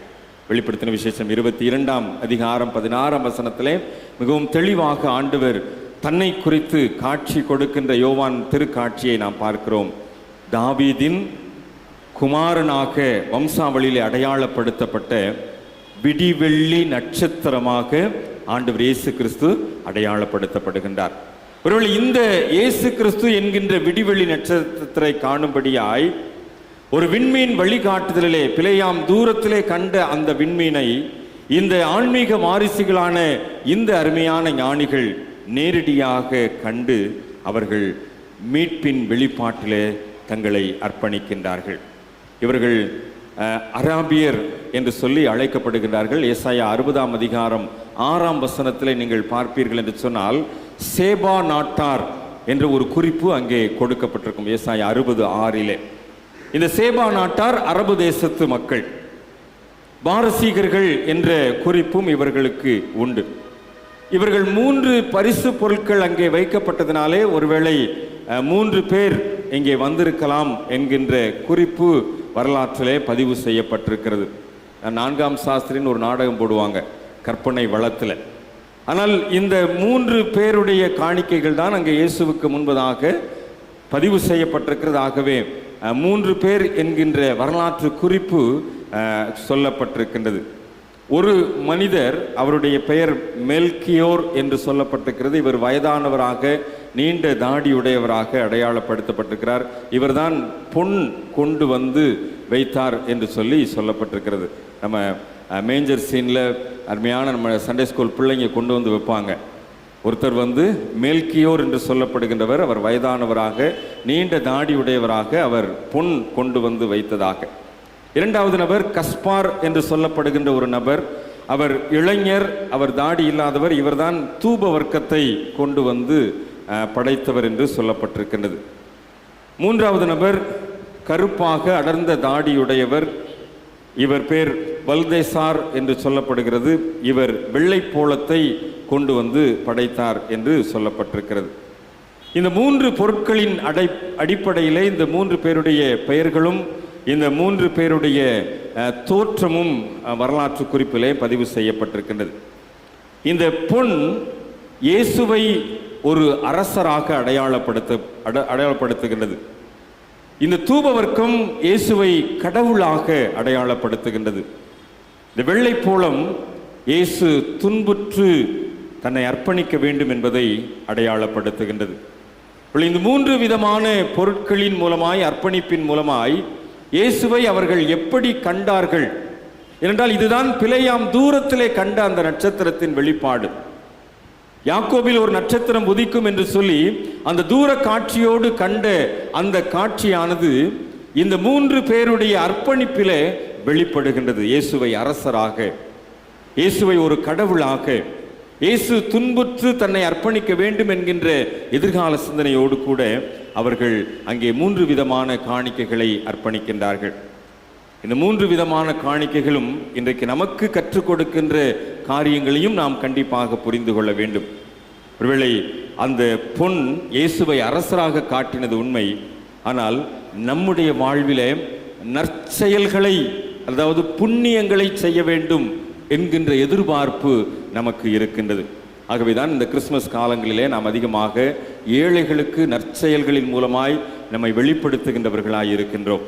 வெளிப்படுத்தின விசேஷம் 22ஆம் அதிகாரம் 16ஆம் வசனத்திலே மிகவும் தெளிவாக ஆண்டவர் தன்னை குறித்து காட்சி கொடுக்கின்ற யோவான் திருக்காட்சியை நாம் பார்க்கிறோம். தாவீதின் குமாரனாக வம்சாவளியிலே அடையாளப்படுத்தப்பட்ட விடிவெள்ளி நட்சத்திரமாக ஆண்டவர் இயேசு கிறிஸ்து அடையாளப்படுத்தப்படுகின்றார். ஒருவேளை இந்த இயேசு கிறிஸ்து என்கின்ற விடிவெள்ளி நட்சத்திரத்தை காணும்படியாய் ஒரு விண்மீன் வழிகாட்டுதலிலே பிலேயாம் தூரத்திலே கண்ட அந்த விண்மீனை இந்த ஆன்மீக வாரிசுகளான இந்த அருமையான ஞானிகள் நேரடியாக கண்டு அவர்கள் மீட்பின் வெளிப்பாட்டிலே தங்களை அர்ப்பணிக்கின்றார்கள். இவர்கள் அராபியர் என்று சொல்லி அழைக்கப்படுகின்றார்கள். ஏசாயா 60ஆம் அதிகாரம் 6ஆம் வசனத்திலே நீங்கள் பார்ப்பீர்கள் என்று சொன்னால் சேபா நாட்டார் என்ற ஒரு குறிப்பு அங்கே கொடுக்கப்பட்டிருக்கும். ஏசாயா 60:6. இந்த சேபா நாட்டார் அரபு தேசத்து மக்கள். பாரசீகர்கள் என்ற குறிப்பும் இவர்களுக்கு உண்டு. இவர்கள் 3 பரிசு பொருட்கள் அங்கே வைக்கப்பட்டதினாலே ஒருவேளை 3 பேர் இங்கே வந்திருக்கலாம் என்கின்ற குறிப்பு வரலாற்றிலே பதிவு செய்யப்பட்டிருக்கிறது. 4ஆம் சாஸ்திரின்னு ஒரு நாடகம் போடுவாங்க கற்பனை வளத்தில். ஆனால் இந்த 3 பேருடைய காணிக்கைகள் தான் அங்கே இயேசுவுக்கு முன்பதாக பதிவு செய்யப்பட்டிருக்கிறது. ஆகவே 3 பேர் என்கின்ற வரலாற்று குறிப்பு சொல்லப்பட்டிருக்கின்றது. ஒரு மனிதர், அவருடைய பெயர் மெல்கியோர் என்று சொல்லப்பட்டிருக்கிறது. இவர் வயதானவராக நீண்ட தாடியுடையவராக அடையாளப்படுத்தப்பட்டிருக்கிறார். இவர்தான் பொன் கொண்டு வந்து வைத்தார் என்று சொல்லப்பட்டிருக்கிறது. நம்ம மேஞ்சர் சீனில் அருமையான நம்ம சண்டே ஸ்கூல் பிள்ளைங்க கொண்டு வந்து வைப்பாங்க. ஒருத்தர் வந்து மெல்கியோர் என்று சொல்லப்படுகின்றவர், அவர் வயதானவராக நீண்ட தாடியுடையவராக அவர் பொன் கொண்டு வந்து வைத்ததாக. 2வது நபர் கஸ்பார் என்று சொல்லப்படுகின்ற ஒரு நபர், அவர் இளைஞர், அவர் தாடி இல்லாதவர். இவர்தான் தூப வர்க்கத்தை கொண்டு வந்து படைத்தவர் என்று சொல்லப்பட்டிருக்கின்றது. 3வது நபர் கருப்பாக அடர்ந்த தாடியுடையவர், இவர் பேர் வல்தேசார் என்று சொல்லப்படுகிறது. இவர் வெள்ளை போளத்தை கொண்டு வந்து படைத்தார் என்று சொல்லப்பட்டிருக்கிறது. இந்த 3 பொருட்களின் அடிப்படையிலே இந்த 3 பேருடைய பெயர்களும் இந்த 3 பேருடைய தோற்றமும் வரலாற்று குறிப்பிலே பதிவு செய்யப்பட்டிருக்கின்றது. இந்த பொன் இயேசுவை ஒரு அரசராக அடையாளப்படுத்துகின்றது. இந்த தூபவர்க்கம் இயேசுவை கடவுளாக அடையாளப்படுத்துகின்றது. இந்த வெள்ளை போளம் இயேசு துன்புற்று தன்னை அர்ப்பணிக்க வேண்டும் என்பதை அடையாளப்படுத்துகின்றது. இந்த 3 விதமான பொருட்களின் மூலமாய், அர்ப்பணிப்பின் மூலமாய் இயேசுவை அவர்கள் எப்படி கண்டார்கள் என்றால், இதுதான் பிலேயாம் தூரத்திலே கண்ட அந்த நட்சத்திரத்தின் வெளிப்பாடு. யாக்கோபில் ஒரு நட்சத்திரம் உதிக்கும் என்று சொல்லி அந்த தூர காட்சியோடு கண்ட அந்த காட்சியானது இந்த 3 பேருடைய அர்ப்பணிப்பிலே வெளிப்படுகின்றது. இயேசுவை அரசராக, இயேசுவை ஒரு கடவுளாக, இயேசு துன்புற்று தன்னை அர்ப்பணிக்க வேண்டும் என்கின்ற எதிர்கால சிந்தனையோடு கூட அவர்கள் அங்கே 3 விதமான காணிக்கைகளை அர்ப்பணிக்கின்றார்கள். இந்த 3 விதமான காணிக்கைகளும் இன்றைக்கு நமக்கு கற்றுக் கொடுக்கின்ற காரியங்களையும் நாம் கண்டிப்பாக புரிந்து கொள்ள வேண்டும். ஒருவேளை அந்த பொன் இயேசுவை அரசராக காட்டினது உண்மை. ஆனால் நம்முடைய வாழ்விலே நற்செயல்களை, அதாவது புண்ணியங்களை செய்ய வேண்டும் என்கின்ற எதிர்பார்ப்பு நமக்கு இருக்கின்றது. ஆகவேதான் இந்த கிறிஸ்துமஸ் காலங்களிலே நாம் அதிகமாக ஏழைகளுக்கு நற்செயல்களின் மூலமாய் நம்மை வெளிப்படுத்துகின்றவர்களாய் இருக்கின்றோம்.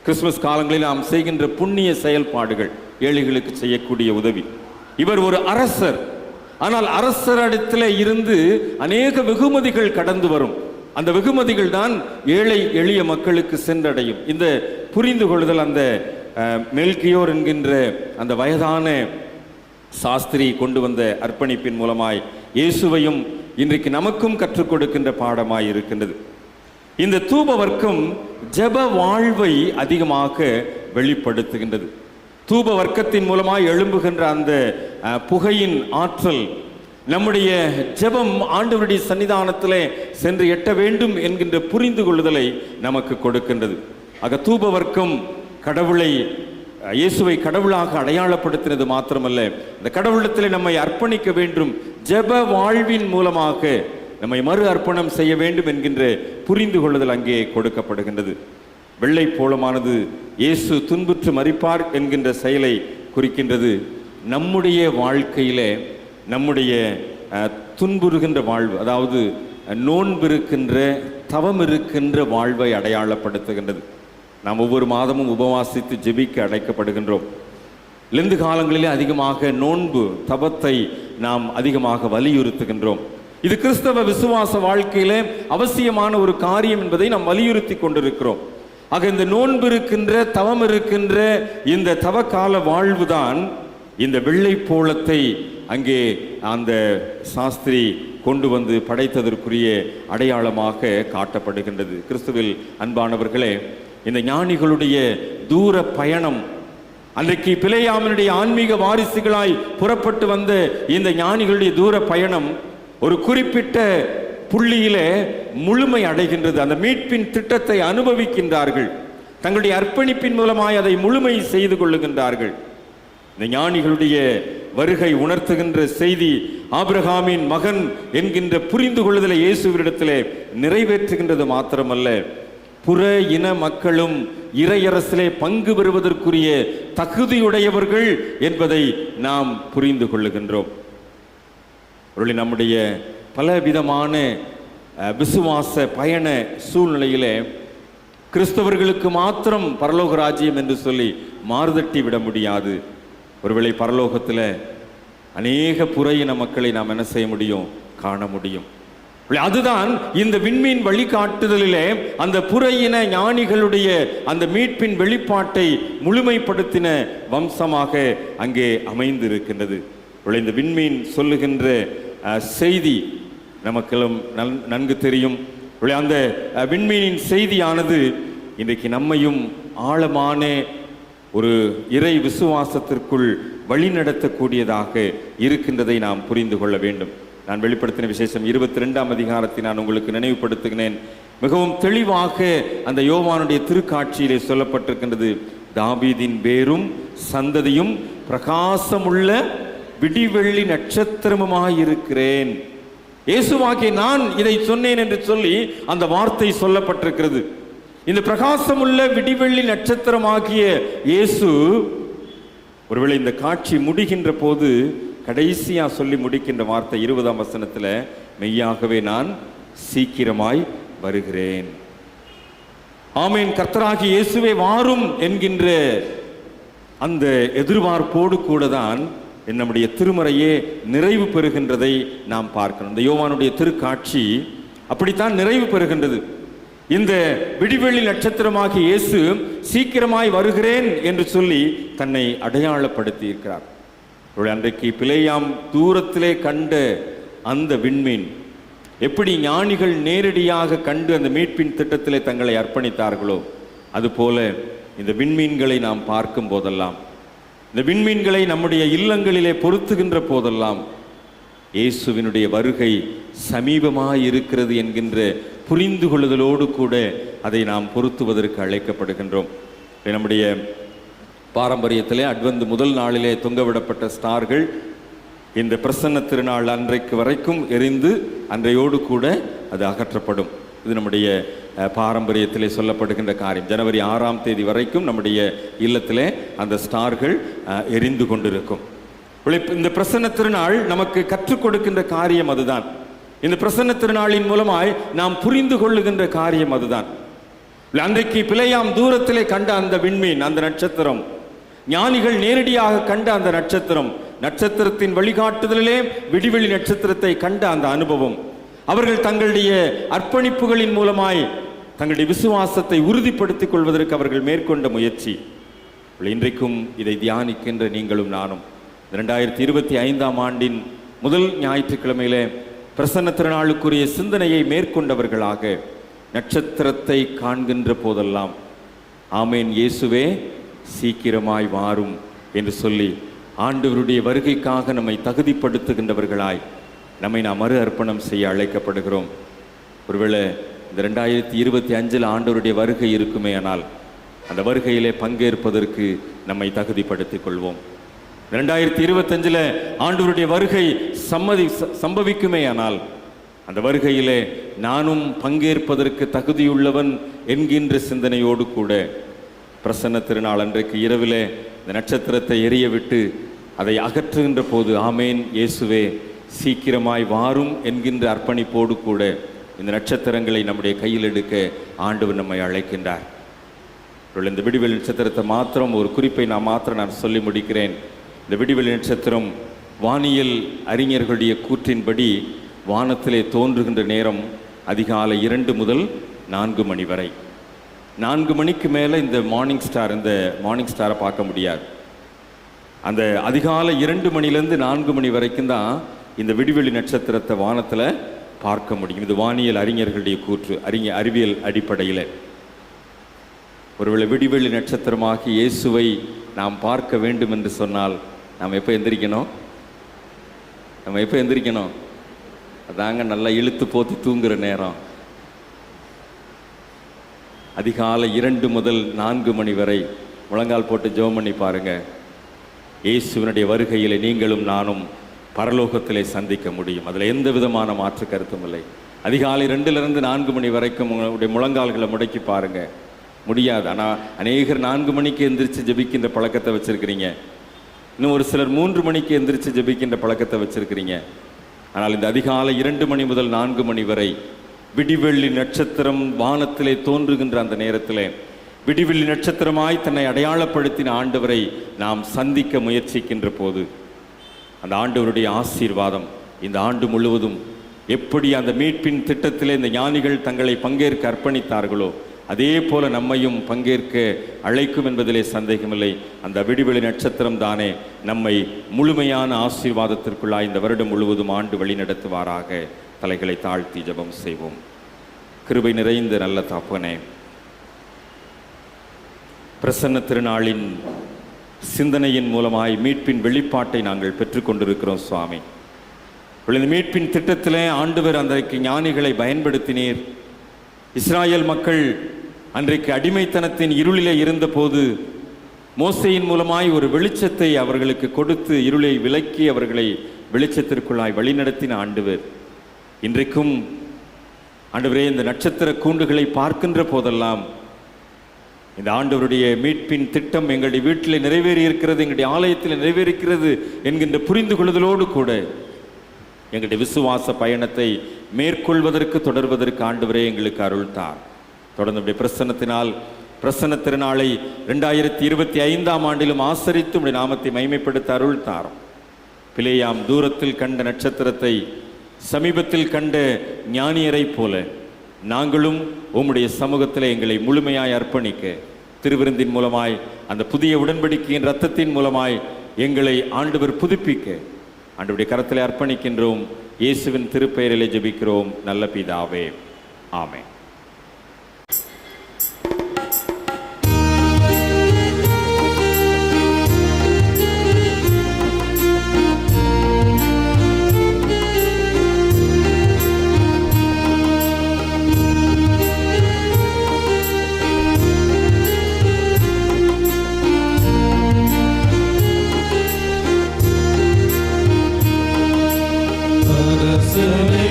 கிறிஸ்துமஸ் காலங்களில் நாம் செய்கின்ற புண்ணிய செயல்பாடுகள், ஏழைகளுக்கு செய்யக்கூடிய உதவி. இவர் ஒரு அரசர், ஆனால் அரசரிடத்தில் இருந்து அநேக வெகுமதிகள் கடந்து வரும். அந்த வெகுமதிகள் தான் ஏழை எளிய மக்களுக்கு சென்றடையும். இந்த புரிந்து கொள்ளுதல் அந்த மெல்கியோர் என்கின்ற அந்த வயதான சாஸ்திரி கொண்டு வந்த அர்ப்பணிப்பின் மூலமாய் இயேசுவையும் இன்றைக்கு நமக்கும் கற்றுக் கொடுக்கின்ற பாடமாய் இருக்கின்றது. இந்த தூப வர்க்கம் ஜெப வாழ்வை அதிகமாக வெளிப்படுத்துகின்றது. தூப வர்க்கத்தின் மூலமாய் எழும்புகின்ற அந்த புகையின் ஆற்றல் நம்முடைய ஜெபம் ஆண்டவருடைய சன்னிதானத்திலே சென்று எட்ட வேண்டும் என்கின்ற புரிந்து கொள்ளுதலை நமக்கு கொடுக்கின்றது. ஆக தூப வர்க்கம் கடவுளை, இயேசுவை கடவுளாக அடையாளப்படுத்தினது மாத்திரமல்ல, இந்த கடவுளத்திலே நம்மை அர்ப்பணிக்க வேண்டும், ஜெப வாழ்வின் மூலமாக நம்மை மறு அர்ப்பணம் செய்ய வேண்டும் என்கின்ற புரிந்து கொள்ளுதல் அங்கே கொடுக்கப்படுகின்றது. வெள்ளை போலமானது இயேசு துன்புற்று மரிப்பார் என்கின்ற செயலை குறிக்கின்றது. நம்முடைய வாழ்க்கையிலே நம்முடைய துன்புறுகின்ற வாழ்வு, அதாவது நோன்பிருக்கின்ற, தவம் இருக்கின்ற வாழ்வை அடையாளப்படுத்துகின்றது. நாம் ஒவ்வொரு மாதமும் உபவாசித்து ஜெபிக்க அழைக்கப்படுகின்றோம். லெந்து காலங்களிலே அதிகமாக நோன்பு தபத்தை நாம் அதிகமாக வலியுறுத்துகின்றோம். இது கிறிஸ்தவ விசுவாச வாழ்க்கையிலே அவசியமான ஒரு காரியம் என்பதை நாம் வலியுறுத்தி கொண்டிருக்கிறோம். ஆக இந்த நோன்பு இருக்கின்ற, தவம் இருக்கின்ற இந்த தவக்கால வாழ்வுதான் இந்த வெள்ளை போளத்தை அங்கே அந்த சாஸ்திரி கொண்டு வந்து படைத்ததற்குரிய அடையாளமாக காட்டப்படுகின்றது. கிறிஸ்துவில் அன்பானவர்களே, இந்த ஞானிகளுடைய தூர பயணம் அன்றைக்கு பிலேயாமினுடைய ஆன்மீக வாரிசுகளாய் புறப்பட்டு வந்த இந்த ஞானிகளுடைய தூர பயணம் ஒரு குறிப்பிட்ட புள்ளியிலே முழுமை அடைகின்றது. அந்த மீட்பின் திட்டத்தை அனுபவிக்கின்றார்கள். தங்களுடைய அர்ப்பணிப்பின் மூலமாய் அதை முழுமை செய்து கொள்ளுகின்றார்கள். இந்த ஞானிகளுடைய வருகை உணர்த்துகின்ற செய்தி ஆபிரகாமின் மகன் என்கின்ற புரிந்து கொள்ளுதலை இயேசுவினிடத்திலே நிறைவேற்றுகின்றது மாத்திரமல்ல, புற இன மக்களும் இறையரசிலே பங்கு பெறுவதற்குரிய தகுதியுடையவர்கள் என்பதை நாம் புரிந்து கொள்ளுகின்றோம். நம்முடைய பலவிதமான விசுவாச பயண சூழ்நிலையிலே கிறிஸ்தவர்களுக்கு மாத்திரம் பரலோக ராஜ்யம் என்று சொல்லி மாறுதட்டி விட முடியாது. ஒருவேளை பரலோகத்தில் அநேக புற இன மக்களை நாம் என்ன செய்ய முடியும்? காண முடியும். அதுதான் இந்த விண்மீன் வழிகாட்டுதலிலே அந்த புற இன ஞானிகளுடைய அந்த மீட்பின் வெளிப்பாட்டை முழுமைப்படுத்தின வம்சமாக அங்கே அமைந்திருக்கின்றது. இந்த விண்மீன் சொல்லுகின்ற செய்தி நமக்கெல்லாம் நன்கு தெரியும். அந்த விண்மீனின் செய்தியானது இன்றைக்கு நம்மையும் ஆழமான ஒரு இறை விசுவாசத்திற்குள் வழிநடத்தக்கூடியதாக இருக்கின்றதை நாம் புரிந்து கொள்ள வேண்டும். நான் வெளிப்படுத்தின விசேஷம் 22ஆம் அதிகாரத்தை நான் உங்களுக்கு நினைவுபடுத்துகிறேன். மிகவும் தெளிவாக அந்த யோவானுடைய திருக்காட்சியிலே சொல்லப்பட்டிருக்கின்றது. தாவீதின் வேரும் சந்ததியும் பிரகாசமுள்ள விடிவெள்ளி நட்சத்திரமுமாயிருக்கிறேன். இயேசுவாகிய நான் இதை சொன்னேன் என்று சொல்லி அந்த வார்த்தை சொல்லப்பட்டிருக்கிறது. இந்த பிரகாசமுள்ள விடிவெள்ளி நட்சத்திரமாகிய இயேசு ஒருவேளை இந்த காட்சி முடிகின்ற போது கடைசியா சொல்லி முடிக்கின்ற வார்த்தை 20ஆம் வசனத்தில், மெய்யாகவே நான் சீக்கிரமாய் வருகிறேன். ஆமேன். கர்த்தராகிய இயேசுவே வாரும் என்கின்ற அந்த எதிர்பார்ப்போடு கூட தான் நம்முடைய திருமறையே நிறைவு பெறுகின்றதை நாம் பார்க்கணும். இந்த யோவானுடைய திருக்காட்சி அப்படித்தான் நிறைவு பெறுகின்றது. இந்த விடிவெள்ளி நட்சத்திரமாகிய இயேசு சீக்கிரமாய் வருகிறேன் என்று சொல்லி தன்னை அடையாளப்படுத்தி இருக்கிறார். அன்றைக்கு பிலேயாம் தூரத்திலே கண்ட அந்த விண்மீன் எப்படி ஞானிகள் நேரடியாக கண்டு அந்த மீட்பின் திட்டத்திலே தங்களை அர்ப்பணித்தார்களோ அதுபோல இந்த விண்மீன்களை நாம் பார்க்கும் போதெல்லாம், இந்த விண்மீன்களை நம்முடைய இல்லங்களிலே பொருத்துகின்ற போதெல்லாம் இயேசுவினுடைய வருகை சமீபமாய் இருக்கிறது என்கின்ற புரிந்து கொள்ளுதலோடு கூட அதை நாம் பொருத்துவதற்கு அழைக்கப்படுகின்றோம். நம்முடைய பாரம்பரியத்திலே அட்வென்ட் முதல் நாளிலே தொங்கவிடப்பட்ட ஸ்டார்கள் இந்த பிரசன்ன திருநாள் அன்றைக்கு வரைக்கும் எரிந்து அன்றையோடு கூட அது அகற்றப்படும். இது நம்முடைய பாரம்பரியத்திலே சொல்லப்படுகின்ற காரியம். ஜனவரி 6ஆம் தேதி வரைக்கும் நம்முடைய இல்லத்திலே அந்த ஸ்டார்கள் எரிந்து கொண்டிருக்கும். இந்த பிரசன்ன திருநாள் நமக்கு கற்றுக் கொடுக்கின்ற காரியம் அதுதான். இந்த பிரசன்ன திருநாளின் மூலமாய் நாம் புரிந்து கொள்ளுகின்ற காரியம் அதுதான். அன்றைக்கு பிலேயாம் தூரத்திலே கண்ட அந்த விண்மீன், அந்த நட்சத்திரம், ஞானிகள் நேரடியாக கண்ட அந்த நட்சத்திரம், நட்சத்திரத்தின் வழிகாட்டுதலிலே விடிவெளி நட்சத்திரத்தை கண்ட அந்த அனுபவம், அவர்கள் தங்களுடைய அர்ப்பணிப்புகளின் மூலமாய் தங்களுடைய விசுவாசத்தை உறுதிப்படுத்திக் கொள்வதற்கு அவர்கள் மேற்கொண்ட முயற்சி. இன்றைக்கும் இதை தியானிக்கின்ற நீங்களும் நானும் 2025ஆம் ஆண்டின் முதல் ஞாயிற்றுக்கிழமையிலே பிரசன்ன திருநாளுக்குரிய சிந்தனையை மேற்கொண்டவர்களாக நட்சத்திரத்தை காண்கின்ற போதெல்லாம் ஆமேன் இயேசுவே சீக்கிரமாய் வாரும் என்று சொல்லி ஆண்டவருடைய வருகைக்காக நம்மை தகுதிப்படுத்துகின்றவர்களாய் நம்மை நாம் மறு அர்ப்பணம் செய்ய அழைக்கப்படுகிறோம். ஒருவேளை இந்த 2025 ஆண்டவருடைய வருகை இருக்குமே ஆனால் அந்த வருகையிலே பங்கேற்பதற்கு நம்மை தகுதிப்படுத்திக் கொள்வோம். 2025 ஆண்டவருடைய வருகை சம்பவிக்குமே ஆனால் அந்த வருகையிலே நானும் பங்கேற்பதற்கு தகுதியுள்ளவன் என்கின்ற சிந்தனையோடு கூட பிரசன்ன திருநாள் அன்றைக்கு இரவிலே இந்த நட்சத்திரத்தை எரிய விட்டு அதை அகற்றுகின்ற போது ஆமேன் இயேசுவே சீக்கிரமாய் வாரும் என்கின்ற அர்ப்பணிப்போடு கூட இந்த நட்சத்திரங்களை நம்முடைய கையில் எடுக்க ஆண்டவர் நம்மை அழைக்கின்றார். இந்த விடிவெளி நட்சத்திரத்தை மாத்திரம் ஒரு குறிப்பை நான் சொல்லி முடிக்கிறேன். இந்த விடிவெளி நட்சத்திரம் வானியல் அறிஞர்களுடைய கூற்றின்படி வானத்திலே தோன்றுகின்ற நேரம் அதிகாலை 2 முதல் 4 மணி வரை. 4 மணிக்கு மேலே இந்த மார்னிங் ஸ்டாரை பார்க்க முடியாது. அந்த அதிகாலை 2 மணிலேருந்து 4 மணி வரைக்கும் தான் இந்த விடிவெளி நட்சத்திரத்தை வானத்தில் பார்க்க முடியும். இது வானியல் அறிஞர்களுடைய கூற்று, அறிவியல் அடிப்படையில். ஒருவேளை விடிவெளி நட்சத்திரமாகி இயேசுவை நாம் பார்க்க வேண்டும் என்று சொன்னால் நாம் எப்போ எந்திரிக்கணும்? அதாங்க நல்லா இழுத்து போத்தி தூங்குகிற நேரம். அதிகாலை 2 முதல் 4 மணி வரை முழங்கால் போட்டு ஜெபம் பண்ணி பாருங்கள். இயேசுவினுடைய வருகையில் நீங்களும் நானும் பரலோகத்திலே சந்திக்க முடியும். அதில் எந்த விதமான மாற்று கருத்தும் இல்லை. அதிகாலை 2லிருந்து 4 மணி வரைக்கும் உங்களுடைய முழங்கால்களை முடக்கி பாருங்கள், முடியாது. ஆனால் அநேகர் 4 மணிக்கு எந்திரிச்சு ஜெபிக்கின்ற பழக்கத்தை வச்சுருக்கிறீங்க. இன்னும் ஒரு சிலர் 3 மணிக்கு எந்திரிச்சு ஜெபிக்கின்ற பழக்கத்தை வச்சுருக்கிறீங்க. ஆனால் இந்த அதிகாலை 2 மணி முதல் 4 மணி வரை விடிவெள்ளி நட்சத்திரம் வானத்திலே தோன்றுகின்ற அந்த நேரத்திலே விடிவெள்ளி நட்சத்திரமாய் தன்னை அடையாளப்படுத்தின ஆண்டவரை நாம் சந்திக்க முயற்சிக்கின்ற போது அந்த ஆண்டவருடைய ஆசீர்வாதம் இந்த ஆண்டு முழுவதும் எப்படி அந்த மீட்பின் திட்டத்திலே இந்த ஞானிகள் தங்களை பங்கேற்க அர்ப்பணித்தார்களோ அதே போல நம்மையும் பங்கேற்க அழைக்கும் என்பதிலே சந்தேகமில்லை. அந்த விடிவெளி நட்சத்திரம் தானே நம்மை முழுமையான ஆசீர்வாதத்திற்குள்ளாய் இந்த வருடம் முழுவதும் ஆண்டு வழிநடத்துவாராக. தலைகளை தாழ்த்தி ஜெபம் செய்வோம். கிருபை நிறைந்த நல்ல தகப்பனே, பிரசன்ன திருநாளின் சிந்தனையின் மூலமாய் மீட்பின் வெளிப்பாட்டை நாங்கள் பெற்றுக்கொண்டிருக்கிறோம் சுவாமி. இந்த மீட்பின் திட்டத்திலே ஆண்டவர் அன்றைக்கு ஞானிகளை பயன்படுத்தினீர். இஸ்ராயேல் மக்கள் அன்றைக்கு அடிமைத்தனத்தின் இருளிலே இருந்தபோது மோசேயின் மூலமாய் ஒரு வெளிச்சத்தை அவர்களுக்கு கொடுத்து இருளை விலக்கி அவர்களை வெளிச்சத்திற்குள்ளாய் வழிநடத்தின ஆண்டவர். இன்றைக்கும் ஆண்டவரே, இந்த நட்சத்திர கூண்டுகளை பார்க்கின்ற போதெல்லாம் இந்த ஆண்டவருடைய மீட்பின் திட்டம் எங்களுடைய வீட்டில் நிறைவேறி இருக்கிறது, எங்களுடைய ஆலயத்தில் நிறைவேறிக்கிறது என்கின்ற புரிந்து கொள்ளுதலோடு கூட எங்களுடைய விசுவாச பயணத்தை மேற்கொள்வதற்கு தொடர்வதற்கு ஆண்டவரே எங்களுக்கு அருள்தார். தொடர்ந்து பிரசன்னத்தினால் பிரசன்ன திருநாளை 2025ஆம் ஆண்டிலும் ஆசரித்து உடைய நாமத்தை மைமைப்படுத்த அருள்தார். பிலேயாம் தூரத்தில் கண்ட நட்சத்திரத்தை சமீபத்தில் கண்ட ஞானியரை போல நாங்களும் உம்முடைய சமூகத்தில் எங்களை முழுமையாய் அர்ப்பணிக்க திருவிருந்தின் மூலமாய் அந்த புதிய உடன்படிக்கையின் இரத்தத்தின் மூலமாய் எங்களை ஆண்டவர் புதுப்பிக்க ஆண்டவருடைய கரத்திலே அர்ப்பணிக்கின்றோம். இயேசுவின் திருப்பெயரிலே ஜெபிக்கிறோம் நல்ல பிதாவே, ஆமென். Arasani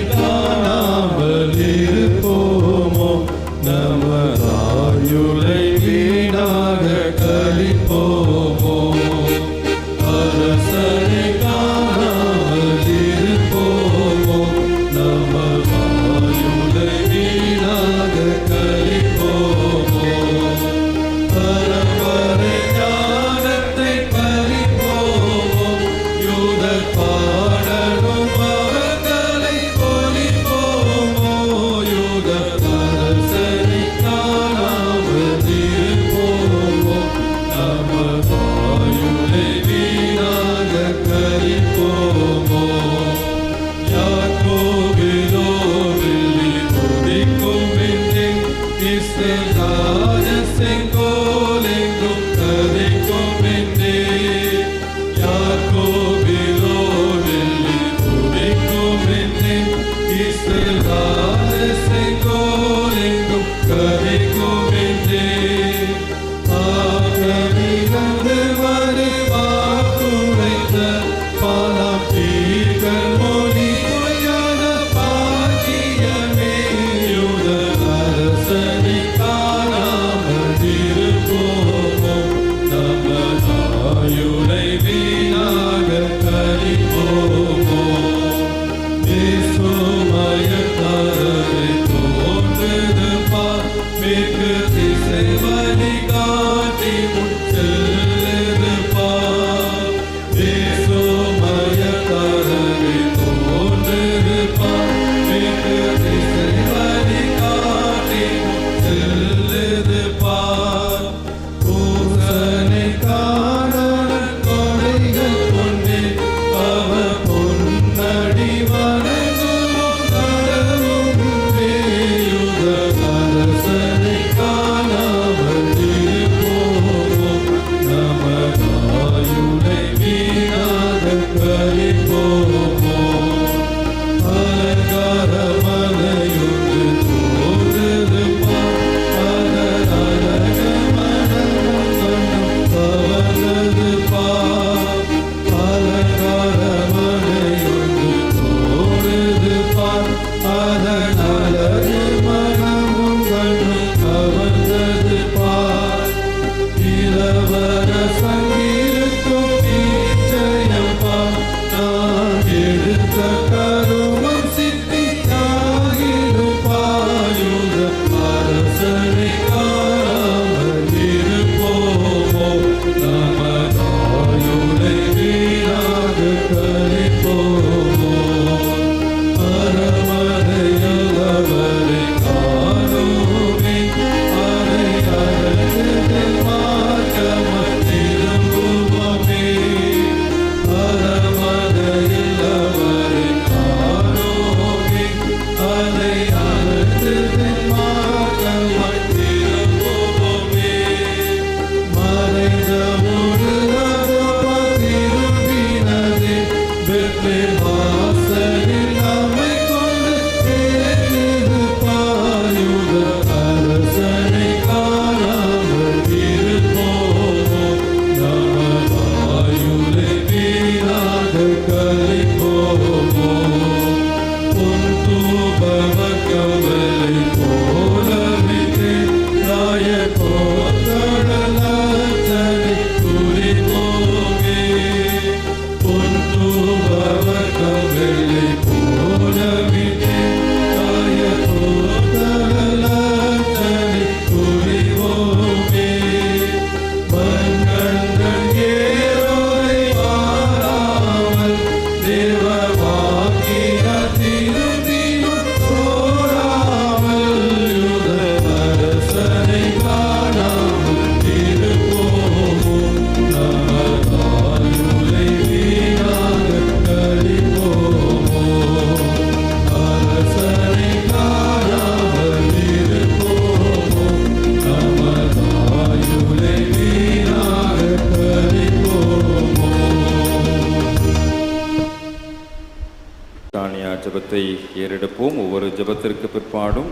ஏறெடுப்போம். ஒவ்வொரு ஜெபத்திற்கு பிற்பாடும்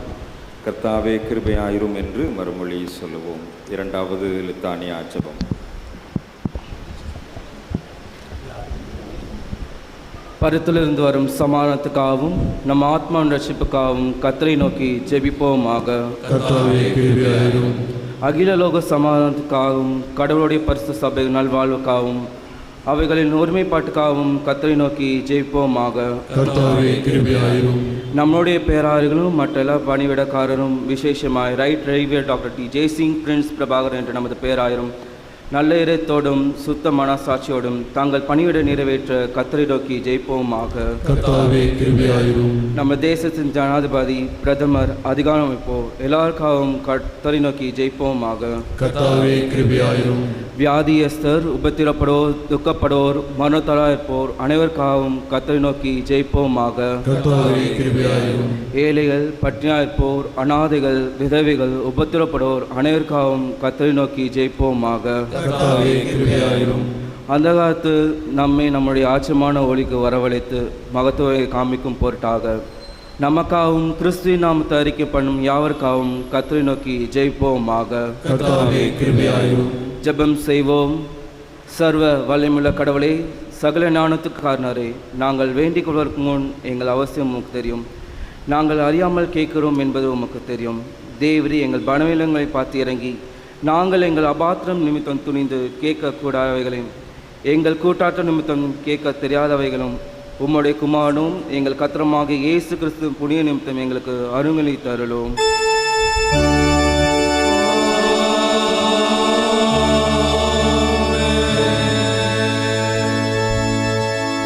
கர்த்தாவே கிருபையாயிரும் என்று மறுமொழி சொல்லுவோம். இரண்டாவது லித்தானியா ஜெபம். பரித்திலிருந்து வரும் சமாதானத்துக்காகவும் நம் ஆத்மா ரட்சிப்புக்காகவும் கர்த்தரை நோக்கி ஜெபிப்போமாக. அகில லோக சமாதானத்துக்காகவும் கடவுளுடைய பரிசுத்த சபை நல்வாழ்வுக்காகவும் அவைகளின் ஒருமைப்பாட்டுக்காகவும் கர்த்தரை நோக்கி ஜெபிப்போமாக. நம்முடைய பேராயர்களும் மற்ற எல்லா பணிவிடக்காரரும் விசேஷமாய் ரைட் ரயில்வே doctor D Jeyasingh prince Prabhakar என்ற நமது பேராயரும் நல்ல இதயத்தோடும் சுத்த மனசாட்சியோடும் தாங்கள் பணிவிட நிறைவேற்ற கர்த்தரை நோக்கி ஜெயிப்போமாக. நம்ம தேசத்தின் ஜனாதிபதி பிரதமர் அதிகாரம் அமைப்போர் எல்லாருக்காகவும் கர்த்தரை நோக்கி ஜெயிப்போமாக. வியாதியஸ்தர் உபத்திரப்படுவோர் துக்கப்படுவோர் மனத்தளாயிருப்போர் அனைவருக்காகவும் கர்த்தரை நோக்கி ஜெயிப்போமாக. ஏழைகள் பட்டினியாயிருப்போர் அனாதைகள் விதவைகள் உபத்திரப்படுவோர் அனைவருக்காகவும் கர்த்தரை நோக்கி ஜெயிப்போமாக. அந்த காலத்து நம்மை நம்முடைய ஆச்சரியமான ஒளிக்கு வரவழைத்து மகத்துவத்தை காமிக்கும் பொருட்டாக நமக்காகவும் கிறிஸ்துவின் நாமத்தை அறிக்கை பண்ணும் யாவருக்காகவும் கர்த்தரை நோக்கி ஜெயிப்போமாக. ஜெபம் செய்வோம். சர்வ வல்லமையுள்ள கடவுளே, சகல ஞானத்துக்கு காரணரே, நாங்கள் வேண்டிக் கொள்வதற்கு முன் எங்கள் அவசியம் உமக்கு தெரியும். நாங்கள் அறியாமல் கேட்கிறோம் என்பது உமக்கு தெரியும். தேவரே, எங்கள் பலவீனங்களை பார்த்து இறங்கி நாங்கள் எங்கள் அபாத்திரம் நிமித்தம் துணிந்து கேட்கக்கூடாதவைகளையும் எங்கள் கூட்டாற்ற நிமித்தம் கேட்க தெரியாதவைகளும் உம்முடைய குமாரனும் எங்கள் கர்த்தருமாகிய இயேசு கிறிஸ்து புனித நிமித்தம் எங்களுக்கு அருளளித்து அருளும்.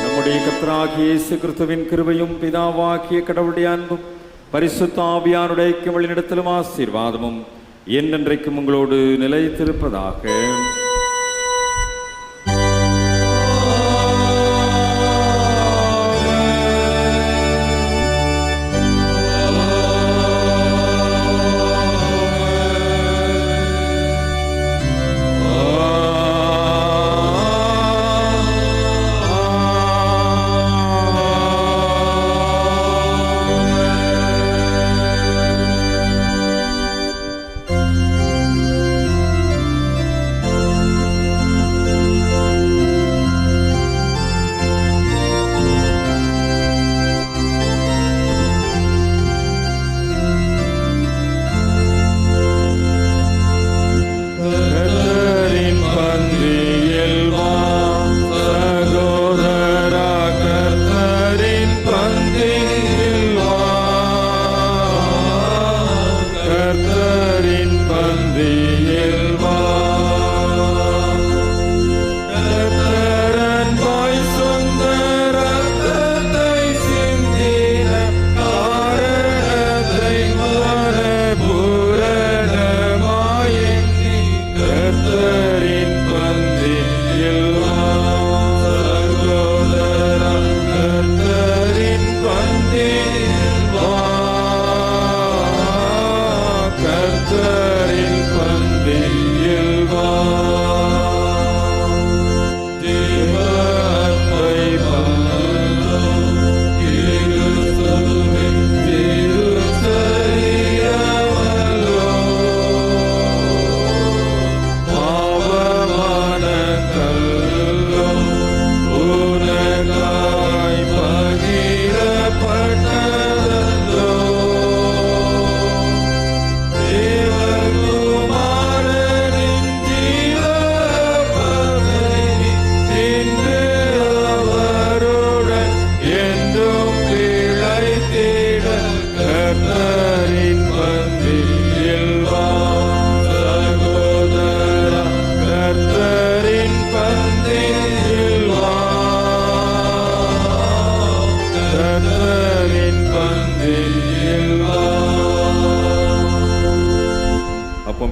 நம்முடைய கர்த்தராகிய இயேசு கிறிஸ்துவின் கிருபையும் பிதாவாகிய கடவுளுடைய அன்பும் பரிசுத்த ஆவியானுடைய ஐக்கியம் ஆசீர்வாதமும் என்றென்றைக்கும் உங்களோடு நிலைத்திருப்பதாக.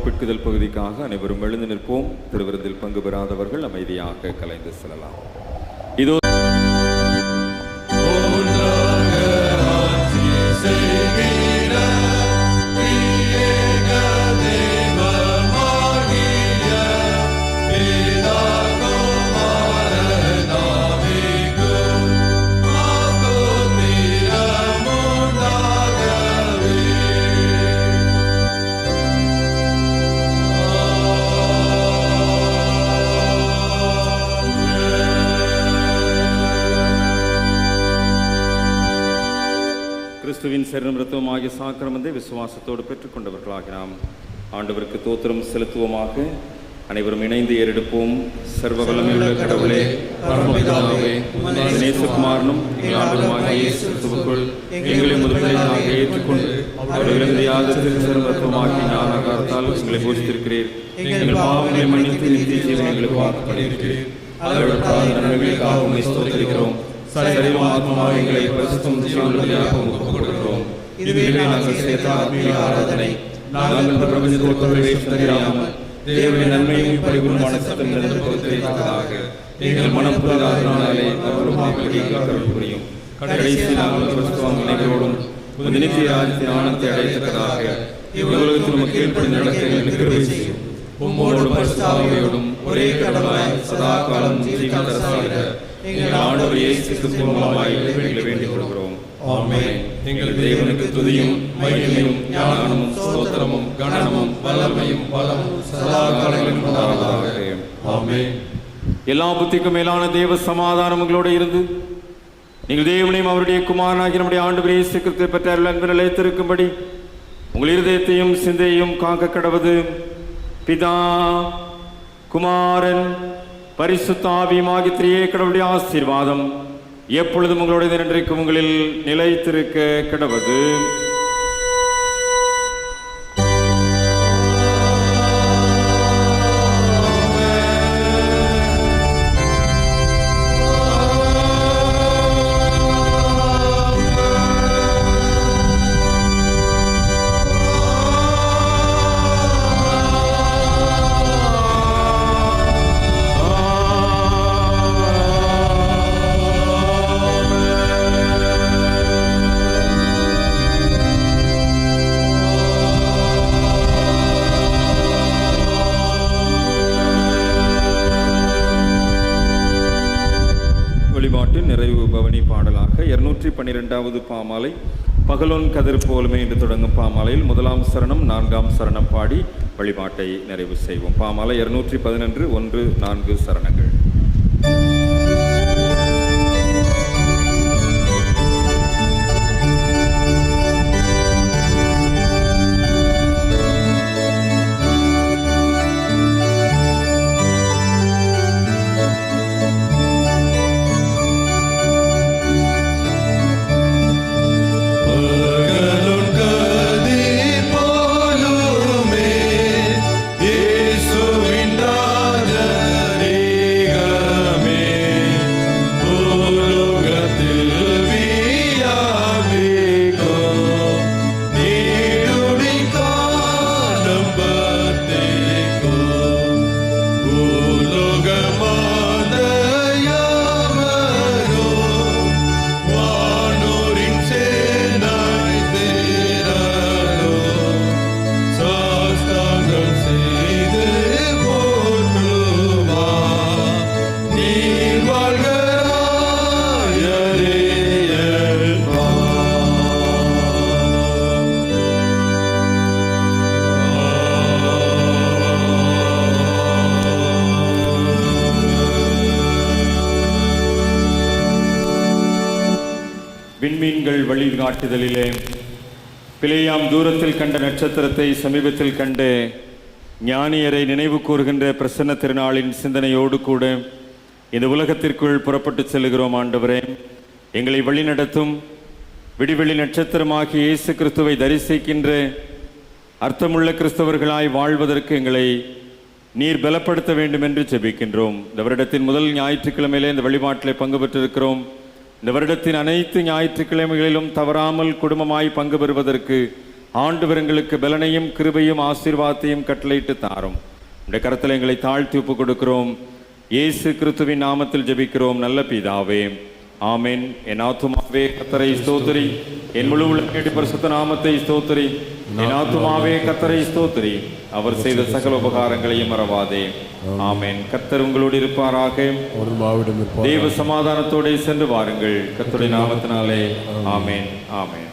பிட்குதல் பகுதிக்காக அனைவரும் எழுந்து நிற்போம். திருவிருந்தில் பங்கு பெறாதவர்கள் அமைதியாக கலைந்து செல்லலாம். இதோ More கிறிஸ்துவின் சரீரம் இரத்தமும் ஆகிய சாக்கிரமத்தை விசுவாசத்தோடு பெற்றுக்கொண்டவர்களாக நாம் ஆண்டவருக்கு தோத்திரம் செலுத்துவோமாக. அனைவரும் இணைந்து ஏறெடுப்போம். சர்வ வல்லமையுள்ள கடவுளே, பரமபிதாவே, நேசகுமாரனும் எங்கள் ஆண்டவருமாகிய இயேசு கிறிஸ்துவுக்குள் எங்களை முதலியாக ஏற்றுக்கொண்டு அவர்களிருந்து யாதத்தில் சர்வத்துவமாக்கி ஞானகாரத்தால் எங்களை போஷித்திருக்கிறீர். எங்கள் பாவங்களை மன்னித்து நித்திய ஜீவனை எங்களுக்கு வாக்குறுதியிருக்கிறீர். அவர்களுக்காக நன்மைகளுக்காக உம்மை ஸ்தோத்திரிக்கிறோம். சரீரம் ஆத்மாவாக எங்களை பரிசுத்தம் ஜீவனுள்ளதாக உமக்கு கொடுக்கிறோம். இதுவே நாங்கள் சேர்த்த ஆத்மீக ஆராதனை. நாங்கள் இந்த பிரபஞ்சத்திற்கு தெரியாமல் தேவனுடைய நன்மையும் பரிபூர்ணமான சத்தம் நிறைந்ததாக எங்கள் மனம் புரிதாதனாலே அருள் புரியும். கடைசி நாங்கள் கிறிஸ்துவ நினைவோடும் நித்திய ராஜ்யத்தின் ஆனந்தத்தை அடையத்தக்கதாக இவ்வுலகத்தில் நமக்கு கீழ்ப்படிந்த நடத்தை எங்களுக்கு கிருபை செய்யும். உம்மோடும் பரிசுத்தாவியோடும் ஒரே கடவுளாய் சதா காலம் ஜீவன் தரசாக எங்கள் ஆண்டவர் இயேசு கிறிஸ்து மூலமாய் வேண்டிக் கொள்கிறோம். ஆமென். எங்கள் தேவனுக்கு துதியும் மகிமையும் ஞானமும் ஸ்தோத்திரமும் கனமும் வல்லமையும் பலமும் சதா காலங்களிலும் உண்டாவதாக. ஆமென். எல்லா புத்திக்கும் மேலான தேவ சமாதானம் உங்களோடு இருந்து நீங்கள் தேவனையும் அவருடைய குமாரனாகிய நம்முடைய ஆண்டவர் இயேசு கிறிஸ்துவை பற்றி அருள் அன்பு நிலைத்திருக்கும்படி உங்கள் இருதயத்தையும் சிந்தையையும் காக்க கடவது பிதா குமாரன் பரிசுத்த ஆவியுமாகிய திரியே கடவுளுடைய ஆசீர்வாதம் எப்பொழுதும் உங்களுடைய இன்றைக்கு உங்களில் நிலைத்திருக்க கடவது. நிறைவு பவனி பாடலாக 212வது பாமாலை பகலோன் கதிர் போலுமே என்று தொடங்கும் பாமாலையில் 1ஆம் சரணம் 4ஆம் சரணம் பாடி வழிபாட்டை நிறைவு செய்வோம். பாமாலை 211 1 4 சரணங்கள். விண்மீன்கள் வழிகாட்டுதலிலே பிழையாம் தூரத்தில் கண்ட நட்சத்திரத்தை சமீபத்தில் கண்டு ஞானியரை நினைவு கூறுகின்ற பிரசன்ன திருநாளின் சிந்தனையோடு கூட இந்த உலகத்திற்குள் புறப்பட்டு செல்கிறோம். ஆண்டவரே, எங்களை வழிநடத்தும் விடிவெளி நட்சத்திரமாகிய இயேசு கிறிஸ்துவை தரிசிக்கின்ற அர்த்தமுள்ள கிறிஸ்தவர்களாய் வாழ்வதற்கு எங்களை நீர் பலப்படுத்த வேண்டும் என்று ஜெபிக்கின்றோம். இந்த வருடத்தின் முதல் ஞாயிற்றுக்கிழமையிலே இந்த வழிபாட்டிலே பங்கு பெற்றிருக்கிறோம். இந்த வருடத்தின் அனைத்து ஞாயிற்றுக்கிழமைகளிலும் தவறாமல் குடும்பமாய் பங்கு பெறுவதற்கு ஆண்டவர் எங்களுக்கு பலனையும் கிருபையும் ஆசீர்வாதத்தையும் கட்டளையிட்டு தாரும். இந்த கரத்தில் எங்களை தாழ்த்தி ஒப்புக் கொடுக்கிறோம். இயேசு கிறிஸ்துவின் நாமத்தில் ஜெபிக்கிறோம் நல்ல பிதாவே, ஆமென். என் ஆத்துமாவே கர்த்தரை ஸ்தோத்திரி, என் முழு உள்ளமே பரிசுத்த நாமத்தை ஸ்தோத்திரி. என் ஆத்துமாவே கர்த்தரை ஸ்தோத்திரி, அவர் செய்த சகல உபகாரங்களையும் மறவாதே. ஆமென். கர்த்தர் உங்களோடு இருப்பாராக. தேவ சமாதானத்தோடு சென்று வாருங்கள். கர்த்தருடைய நாமத்தினாலே. ஆமென். ஆமென்.